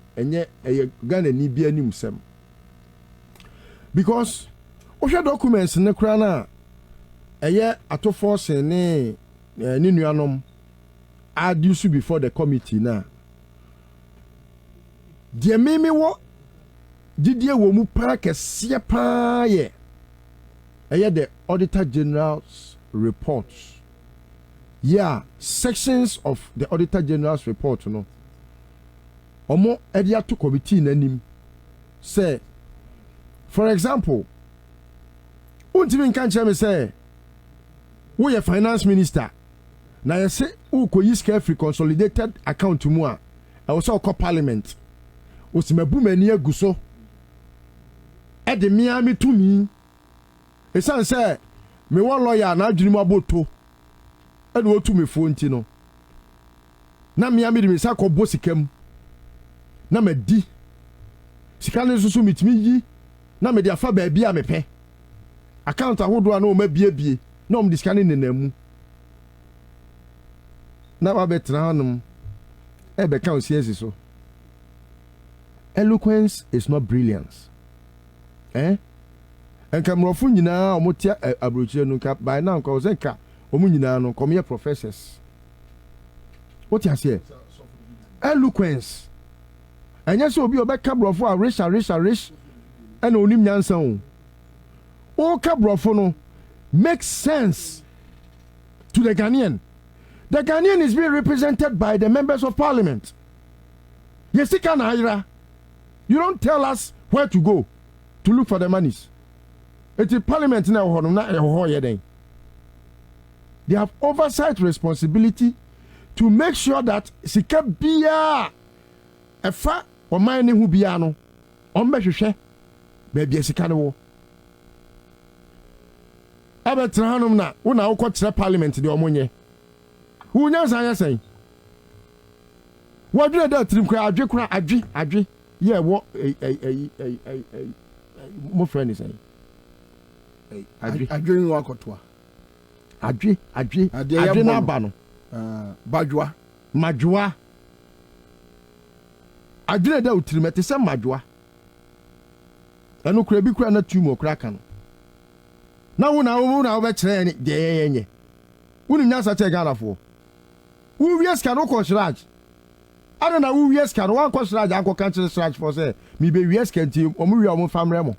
Ghana ni bi anim sem. Because osha documents ne kra na eye atofo se ne nuanom adduce before the committee na de meme wo didie wo mu pa kese pa ye eye the Auditor General's reports. Yeah, sections of the Auditor General's report no omo edia to committee nanim say for example untimi nkan cheme say we finance minister na you say who ko use free consolidated account mu a e wo so ko parliament o si mabu mani aguso e de miami tumi e san say me won lawyer na adwiri mu aboto e de otumi fo nti no na miami de me sa ko bo sikam na medi sikane susu mitimi yi na me dia fa ba bia me pe account ahodo na o ma bie na o diskane nenamu na ba betra hanum e be kan siesi so. Eloquence is not brilliance. Enka mrofo nyina omotia abrochire no ka by now ko zenka omu nyina no come here professors. What you say? Eloquence. Anya so obi obeka brofo a rich and onim nyansa o ka brofo no makes sense to the Ghanaian. The Ghanaian is being represented by the members of parliament. Yesika na ira. You don't tell us where to go to look for the monies. It's parliament na ho na ho ye den. They have oversight responsibility to make sure that sika bia efa o man ne hu bia no on be hwehwe baby sika ne wo abetra hanum na wo na wo kire parliament de omonye wo nya san yasan wo dwere da trim kra adwe ye wo mo friend is saying adwe nwa akotoa adwe na aba no majwa adwere da utrim ete se majwa anu kura bi kura na tumo kura kan na wo na be kire ni de yenye wonu nya sa che Ghana fo wo wies ka no ko shraj I don't know who yes can one question I go cancel search for say me be yes can team omu wi omu famre mo.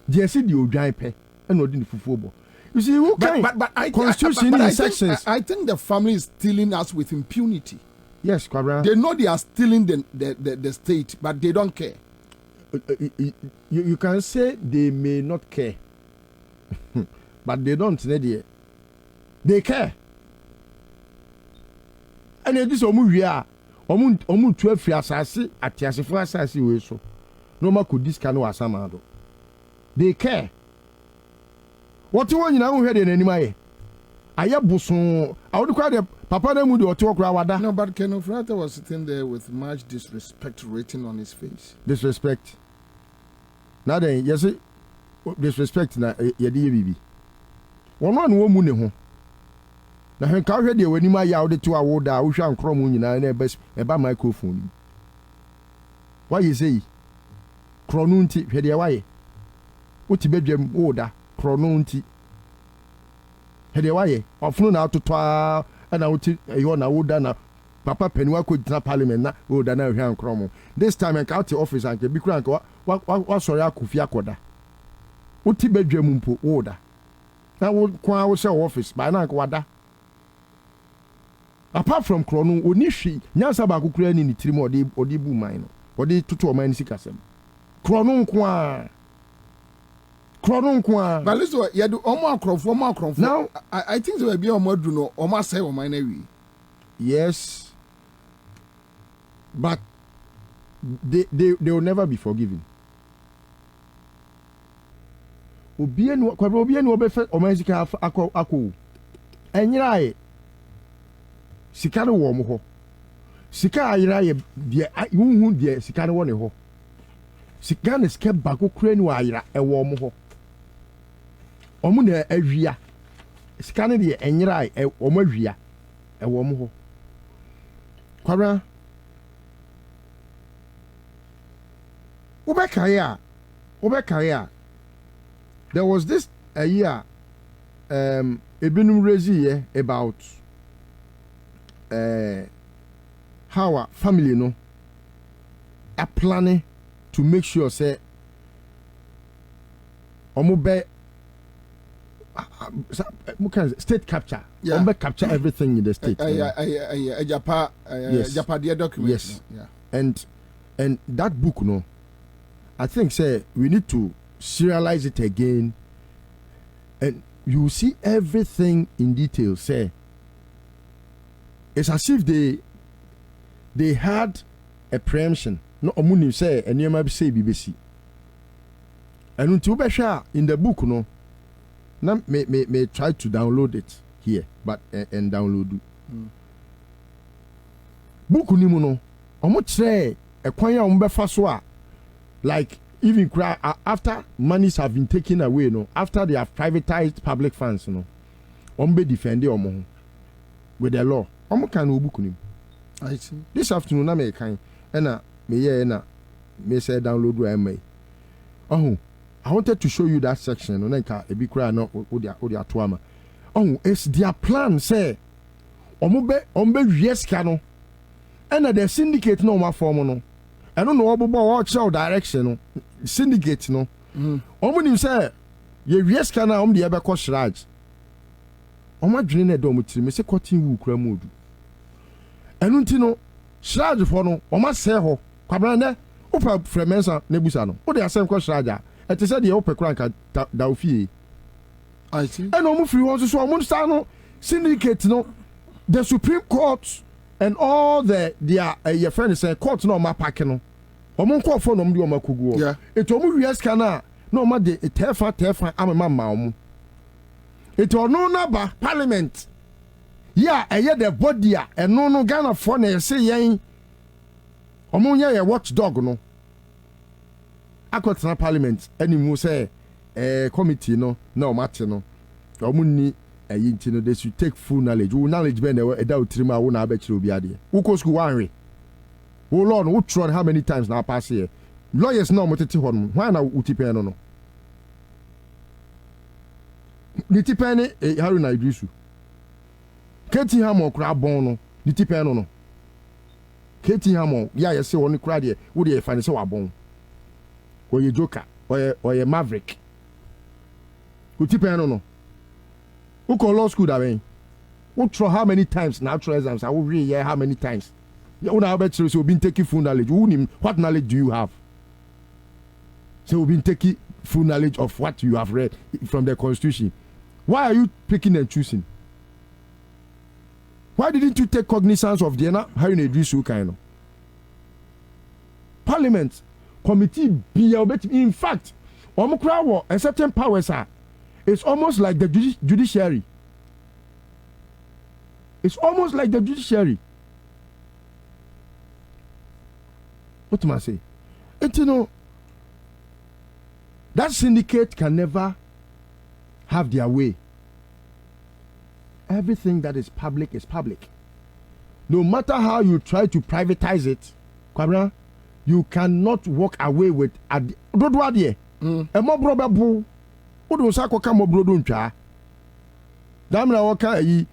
Dey see the odwan pe and odi fufu bo. You see who can but constitution in sections. I think the family is stealing us with impunity. Yes, Kwabena. They know they are stealing the state, but they don't care. You can say they may not care, but they don't. They care. And it is omu 12 years asasi atiasi for asasi we so. No ma could this canoe asamado. They care. What you want you know head in any way? I would cry the papa them with your talk. No, but Kenneth Frater was sitting there with much disrespect written on his face. Disrespect. Now then, yes, disrespect na yedi bibi. One wo mu ne ho. Na hen ka hwe de wani ma ya wo to awo da wo hwa nkro mu nyina na e ba microphone. Why you say? Krono nti hwe de why? Wo ti bedwam wo da krono nti. Hede waye ofunu na atotwa na wuti eyo na woda na papa peniwa ko gina parliament na woda na hwa nkromo this time and county office anke bi kura anke wa sori akofi akoda wuti bedwam mpo woda na wo kwa wo se office ba na anke wada apart from krono oni hwi nyansa ba kokura ni tirim odi bu man no odi tutu o man sikasem krono nko a but listen, you do more crop. Now, I think there will be a more do no, or must say, or my navy. Yes, but they will never be forgiven. Obian will be fed or Mexican ako. And yet, Sikano warm. Sika ira ye who dear Sikano one ho. Sikan is kept back Ukraine wire a warm ho. Omuna awia sikane de enyira omawia ewo mo ho Kwabena ubekaya there was this a year ebinum raise about how our family no are planning to make sure say omobe state capture. Yeah. Capture everything in the state. Japan document. Yes. Yeah. And that book, no, I think say we need to serialize it again, and you see everything in detail. Say it's as if they had a preemption. No, omuni say and you might say BBC. And until in the book, no. Now may try to download it here, but and download. Book ni mu no, omo kire ekwan ya omo befa so a like even after monies have been taken away no, after they have privatized public funds no, omo be defend omo ho with the law. Omo kan no book ni. I see. This afternoon na me kan na me say download where am. Oh, I wanted to show you that section. No, ebi kura no odi atoama. Oh, it's their plan. Say, ombe yes kano. And the syndicate no ma form no. I don't know about watch out direction no. Syndicate no. Omo say, ye yes kana the ebe ko shraj. Oma dwene na do mutiri me se cotton wu kura modu. Enu nti no shraj for no oma se ho. Kwabena ne upa fremensa nebusa no. O de asem ko shraja. It is said the open crank da ofie. I see. And almost free ones so almost syndicate no the Supreme Court and all their your friends say court no ma pack no. Omo call for no mdi o makugu. Yeah. It omo wies kana no ma de tefa amama ma omo. It no na ba parliament. Yeah, the body and no Ghana for na say yen. Omo nya watchdog no. Akotena parliament any mu say committee no na o mate no omunni ayinti no they should take full knowledge wo knowledge be na e da utirima wo na abekire obi ade wo ko school wanwe wo law no wo try how many times na pass here lawyers na o tete ho no why na utipen no ni tipen Haruna Idrisu keti ha mo kra bon no ni tipen no Katie Hamon, yeah, you say one crowd here, would you find so a bone? Or you joker, or you maverick? Who tip no? Who call law school that way? Who try how many times natural exams? I will read how many times? You know, I bet you've been taking full knowledge. What knowledge do you have? So we've been taking full knowledge of what you have read from the Constitution. Why are you picking and choosing? Why didn't you take cognizance of the how you do so kind of Parliament committee be in fact, a certain powers are. It's almost like the judiciary. It's almost like the judiciary. What do I say? And you know, that syndicate can never have their way. Everything that is public is public. No matter how you try to privatize it, Kwabena, you cannot walk away with a more probable. Who don't say come more brodo ncha? Damna waka ya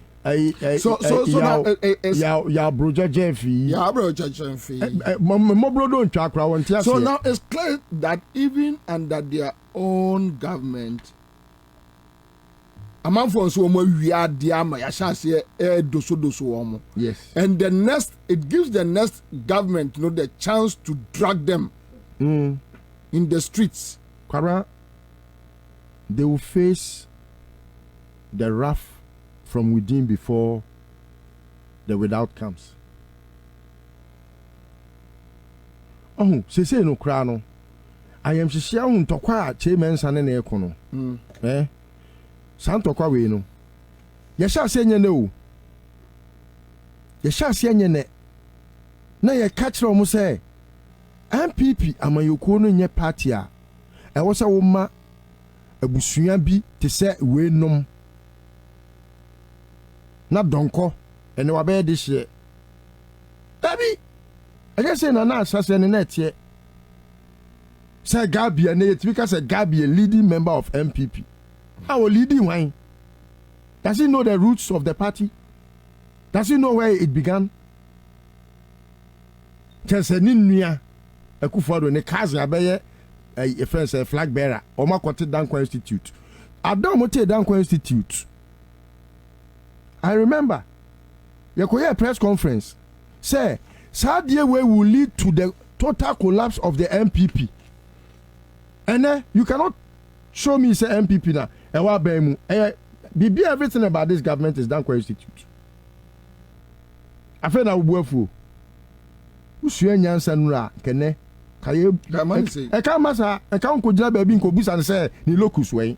broja Jeffy. Ya broja Jeffy. More brodo ncha kra won tia. So now it's clear that even under their own government, amanfo so mo wia dia ma ya chance doso omo. Yes. And it gives the next government, you know, the chance to drag them in the streets. Kwabena, they will face the wrath from within before the without comes. Oh, say no crano. I am shishia to kwa chairman sanene ekono. Santo kwa we no. Yesha senye no. Yesha senye ne. Na ye catch ro say MPP amayoko no nye party a. E wo se wo ma abusua bi te se we nom. Na donko ene wa be de hye. Dabi. I just say na asase ne net ye. Say Gabia ne yet because Gabia leading member of MPP. Our leading wine. Does he know the roots of the party? Does he know where it began? Just a ninia, a kufado ne kazi abeye a friend a flag bearer or makote Danko Institute. I don't want to Danko Institute. I remember a press conference. Say, Sadia way will lead to the total collapse of the MPP. And then you cannot show me say MPP now. Be everything about this government is Danko Institute. I feel now worthful. Usue nyansa nura kene kaye e ka masa e ka nko jira baby nko busa say ni locus wey.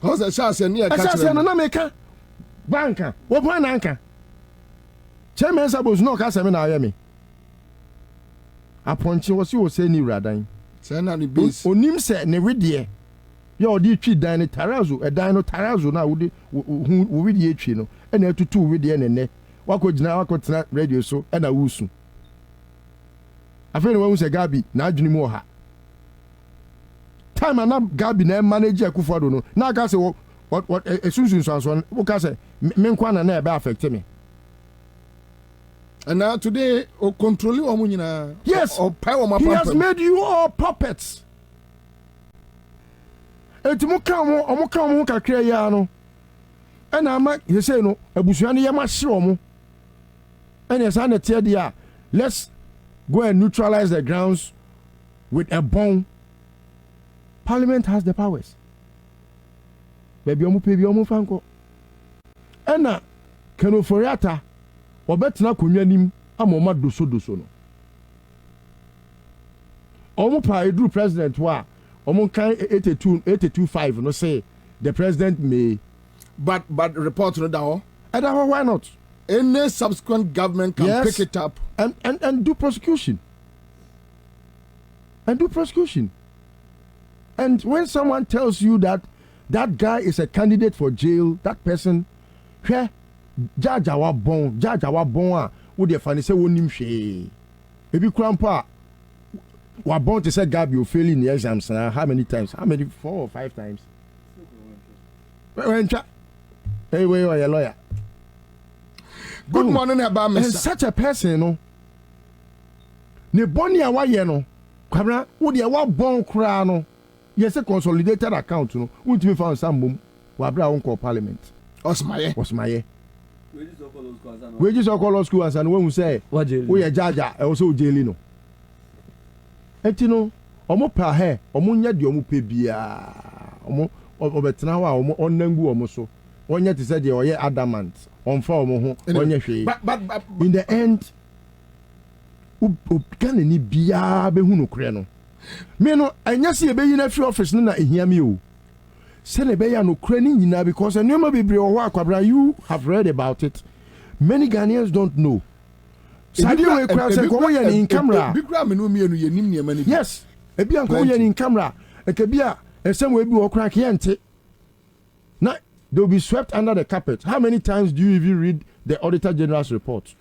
How the chance ni e ka chire na meka banka wo plan na nka chairman sabos no ka se me na aye me aponchi wo si wo se ni radan say na ni base onim se ne wedie ya odi twi dan ni tarazo e dan no tarazo na wo wedie twi no e na tutu wedie ne wako jina wako tena radio so e na wusu afeni wo se Gabi na adwuni mu oha time na Gabi na manage akufado no na aka se what esunsun so wo ka se me nkwa na e be affect me. And now today o control you nyina. Yes, he has made you all puppets. Etimu ka mo kakra ya no e na ama he say no abusua ne yema hye omo. And yes, let's go and neutralize the grounds with a bomb. Parliament has the powers. Baby, omu fanko. Ena kenoforiata obetina konwa nim amoma doso no. Omu pa edru president wa omu kan 82.5 no say the president may but report no dawo. Why not? Any subsequent government can pick it up and do prosecution. And when someone tells you that that guy is a candidate for jail, that person, judge our bon would you find say wonim hwe. Maybe grandpa wa bon to say Gabi you fail in the exams how many times? 4 or 5 times? Hey, where are your lawyer? Good morning, Abba, and such a person, no. Ne boni awa ye no. Kwabena, wo de awa bon kra no. Yes, a consolidated account no. Won't me found some boom. Wabra won parliament. Osmaye. Wages of color school and when we say we are jaja also jaili no. Etino omo pa he omo nya de omo pe bia omo obetena wa omo onangu omo so. Onya te say de oye adamant on fa omo ho onya hwe. But in the end can ni bia be hu no kure no. Me no anya se be yi na free office no na ehia me o. Se ne be ya no kure ni nyina because enema bebre o ho akwabra you have read about it. Many Ghanaians don't know. Sadi we kura se ko ye in camera. Bikura me no mienu ye nim niam ni. Yes. Ebi an ko ye in camera. Ekebia esem we bi wo kura ke yente. Na they'll be swept under the carpet. How many times do you even read the Auditor General's report?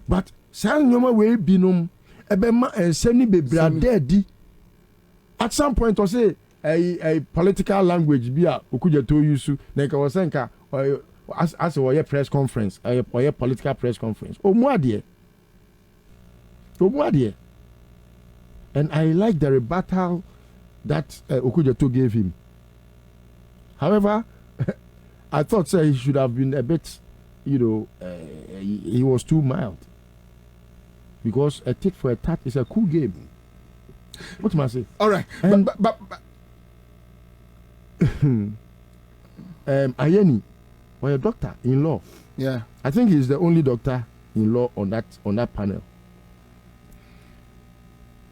But san nyoma we binum ebe ma ensem ni bebra dedi. At some point or say a political language bia okuja to use na ka wasenka as a press conference or political press conference omuadie and I like the rebuttal that Okujeto gave him. However, I thought he should have been a bit, he was too mild because a tit for a tat is a cool game. What must I say? All right, and, but Ayeni, or a doctor-in-law. Yeah, I think he's the only doctor-in-law on that panel.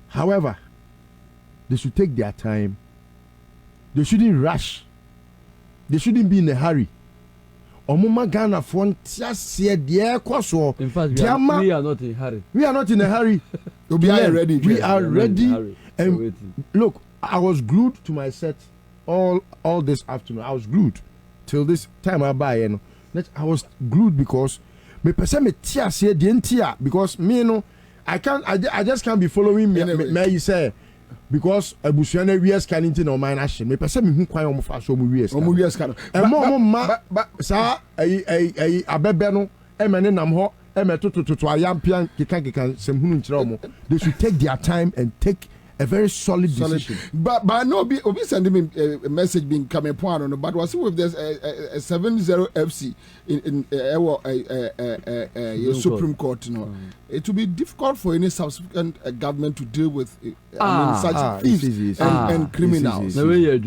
However, they should take their time. They shouldn't rush. They shouldn't be in a hurry. Omuma Ghana in fact, we are not in a hurry. We are not in a hurry. We are ready. We are ready. And look, I was glued to my set all this afternoon. I was glued till this time I buy. I was glued because me person me tia say the entia because me I just can't be following me. You say because abusuane wies can into no mind action. Me person me hu kwan omo fa so omo wies kan. E mo ma sa abebe no e me ne nam ho e me to ayampian kika sem hunu nkyere omo. They should take their time and take a very solid decision. But no, Obi sending me a message being coming point no, but was with this a 70 FC in Supreme Court, it will be difficult for any subsequent government to deal with such thieves and criminals. When you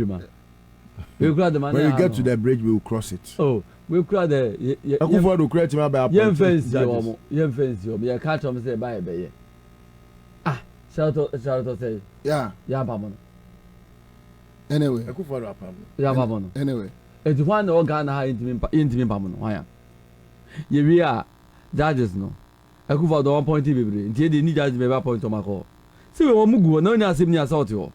get to the bridge, we will cross it. Oh, we'll cry there. Akufo-Addo create my by young fence, you can't say bye. Shout out say yeah pamono anyway Akufo-Addo pamono anyway eti one no Ghana ha intimi pamono why ye we are judges no Akufo-Addo 1 point bebre nti e dey need judge be point o mako see we mugu na only asem ni assault yo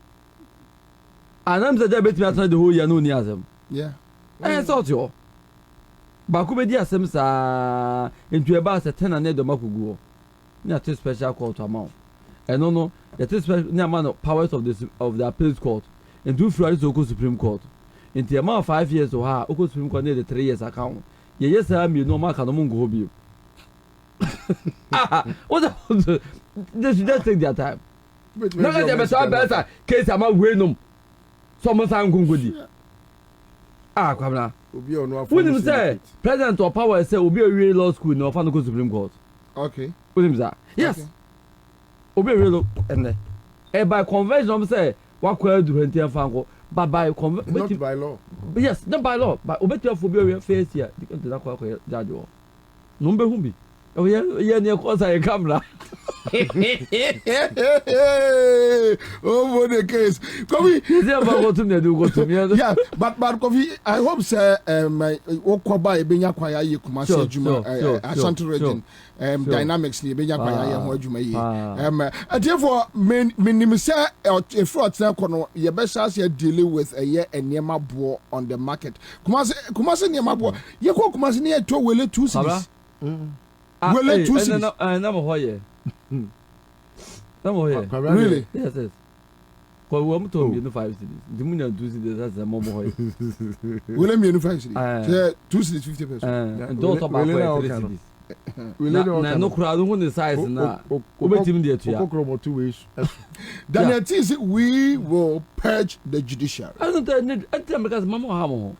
anam say bet me atna the whole year no ni asem yeah assault yo ba ku be di asem sa ntu e ba se 10 na do makugu ni at special court amount. And no, that is near man of powers of the appeals court and 2 Fridays to Supreme Court. In the amount of 5 years or how Supreme Court near the 3 years account. Yes, I mean no mark on the mungo bill. What they should just take their time. No, better case I'm not winning. Someone's angry. Kwabena. What did you say? President or power say will be a real law school no fan Supreme Court. Okay. What did you say? Yes. Okay. Obi relo ene by convention say wa kwa du henti afanko but by not by law. Yes, not by law, but obeti afo bi face here the kwa judge o no be hu bi o ye ne ko sa camera. Oh, the case. Yeah, but Kofi, I hope sir Okwaba ebenya kwaya ye Kumasi adwuma Ashanti region dynamics ni ebenya kwaya ye ho adwuma yi. Therefore minim say efrot na kono ye be chance ye deal with enema bo on the market. Kumasi enema bo ye ko Kumasi ne to wele 2 cities. Wele 2 cities. Na mo hoye. Really? Yes. Kwa we to me no 5 cities. The money 2 cities that's the momo hoye. Will me no 5 cities. 2 cities 50%. And don't talk about 3 cities. no crowd who the size na obetim de atua Daniel T, we will purge the judiciary. I don't tell because mama hamo.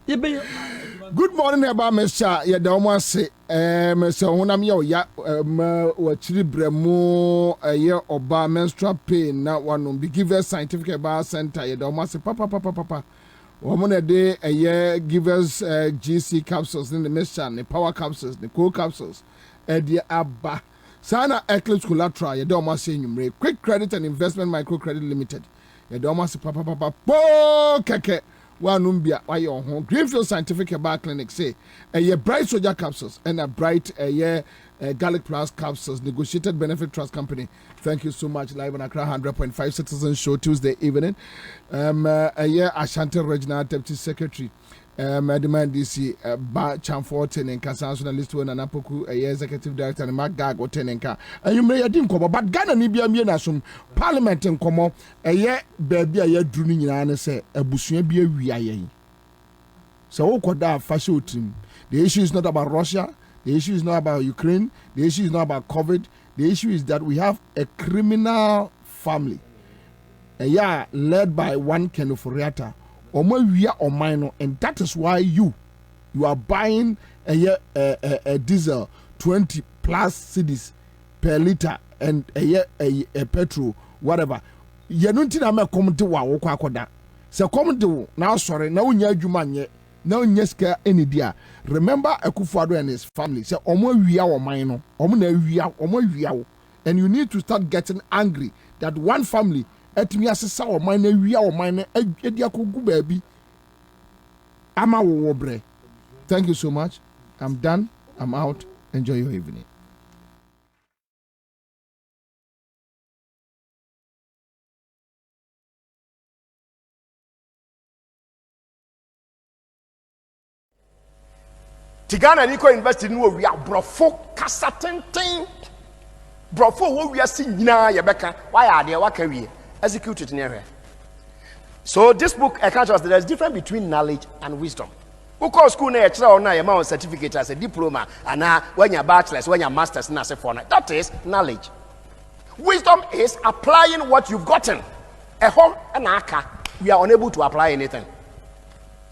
Good morning, about Mr. Yadoma say, Mr. Honam ya wa chilibremo a year oba menstrual pain na one be give us scientific about center Yadoma say papa. Woman a day a year give us GC capsules in the mission, the power capsules, the cool capsules, the abba. Sana Eclipse collateral, Yadoma say you quick credit and investment microcredit limited. Yadoma say papa keke. Wanumbia, why your home Greenfield Scientific Bar Clinic say a bright soldier capsules and a bright garlic plus capsules, negotiated benefit trust company. Thank you so much. Live on Accra 100.5 Citizen Show Tuesday evening. Ashanti Regional Deputy Secretary. Demand DC Ba Chamforten and Kasansuna List one and Apoku, Executive Director and Mark Gag or Tenenka. And you may dim come, but Ghana Nibia Mianasum, Parliament and Como, a year baby a year druning in say, a Bushia be a we. So, Koda Fasho team. The issue is not about Russia, the issue is not about Ukraine, the issue is not about COVID, the issue is that we have a criminal family, a year led by one Kenoforiata. And that is why you are buying a diesel 20 plus cedis per liter and a petrol whatever. You don't think I'm a comedy wa koda. So comedy now sorry now nya adwuma nye now nyeska any dia. Remember Akufo-Addo and his family say omo wia o man no omo na wia and you need to start getting angry that one family etimi asesa o man na wia o man na edi akogu baabi ama wo bre. Thank you so much. I'm done. I'm out. Enjoy your evening. Tigana Nico invested in we are brofo kasatenten brofo wo we are seeing yebeka why are there what can we execute it near. So this book accounts us that there's difference between knowledge and wisdom. Who call school na extra na your man certificate as a diploma and now when your bachelor's when your master's na say for that is knowledge. Wisdom is applying what you've gotten. A home and aka we are unable to apply anything.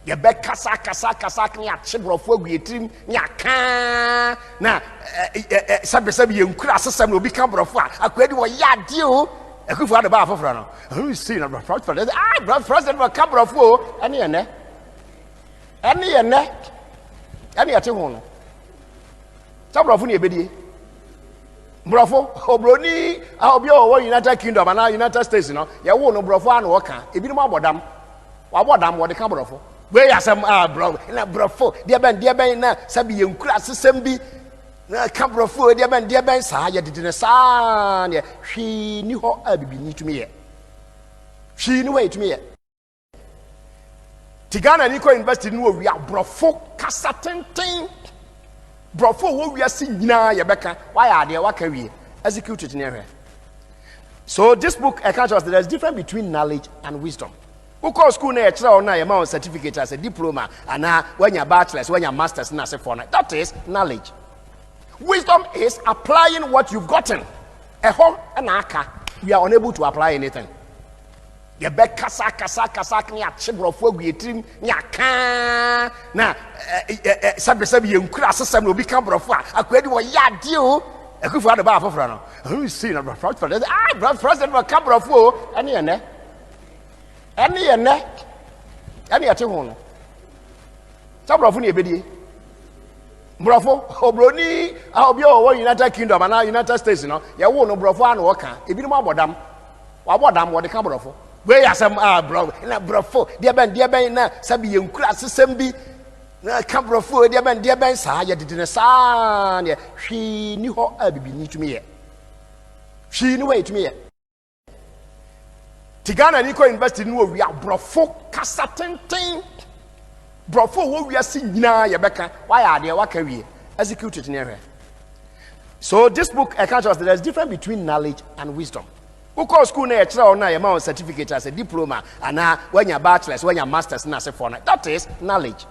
You bet kasa ni achibrofo guyetrim ni aka na sabe ye nkura asesam no bi ka brofo akwadi wo ya dio Akufo-Addo ba afofra no who is seen about president president will come brofo ene ene ate ho no sabrofo ni ebedie brofo obroni obi o United Kingdom and United States no ye wo no brofo an wo ka ebi no abodam wo de ka brofo we asem bro na brofo dia ben na sabi ye nkura asesam bi na kabrofo dia ben sa ye didine sa ne hwi ni ho abibi ni tumi ye hwi ni we tumi ye Tigana Nico invested in we are brofo kasatenten brofo wo we are seeing yebeka why are there what can we execute it near. So this book accounts us that there's difference between knowledge and wisdom. Who call school na extra na your man certificate as a diploma and now when your bachelor's when your master's na say for that is knowledge. Wisdom is applying what you've gotten. A home and aka we are unable to apply anything. You bet kasa ni achibrofo guyetrim ni aka na sabe ye nkura asesam no bi ka brofo akwadi wo ya dio Akufo-Addo ba afofra no who is seen about president president will come brofo ene ate ho no sabrofo ni ebedie brofo obroni obi o United Kingdom and United States no ye wo no brofo an wo ka ebi no abodam wo de ka brofo we asem bro na brofo dia ben na sabi ye nkura asesem bi na ka brofo dia ben sa ye didine sa ne hwi ni ho abibi ni tumi ye hwi ni we tumi ye Tigana Nico invested in we are brofo kasatenten brofo wo we are seeing yebeka why are there what can we execute it near. So this book accounts us that there's difference between knowledge and wisdom. Who call school na extra na your man certificate as a diploma and now when your bachelor's when your master's na say for that is knowledge.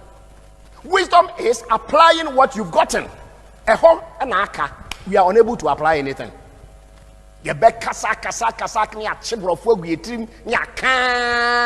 Wisdom is applying what you've gotten. Eho and aka, we are unable to apply anything. You bet kasa ni a chibro for we trim, ya can.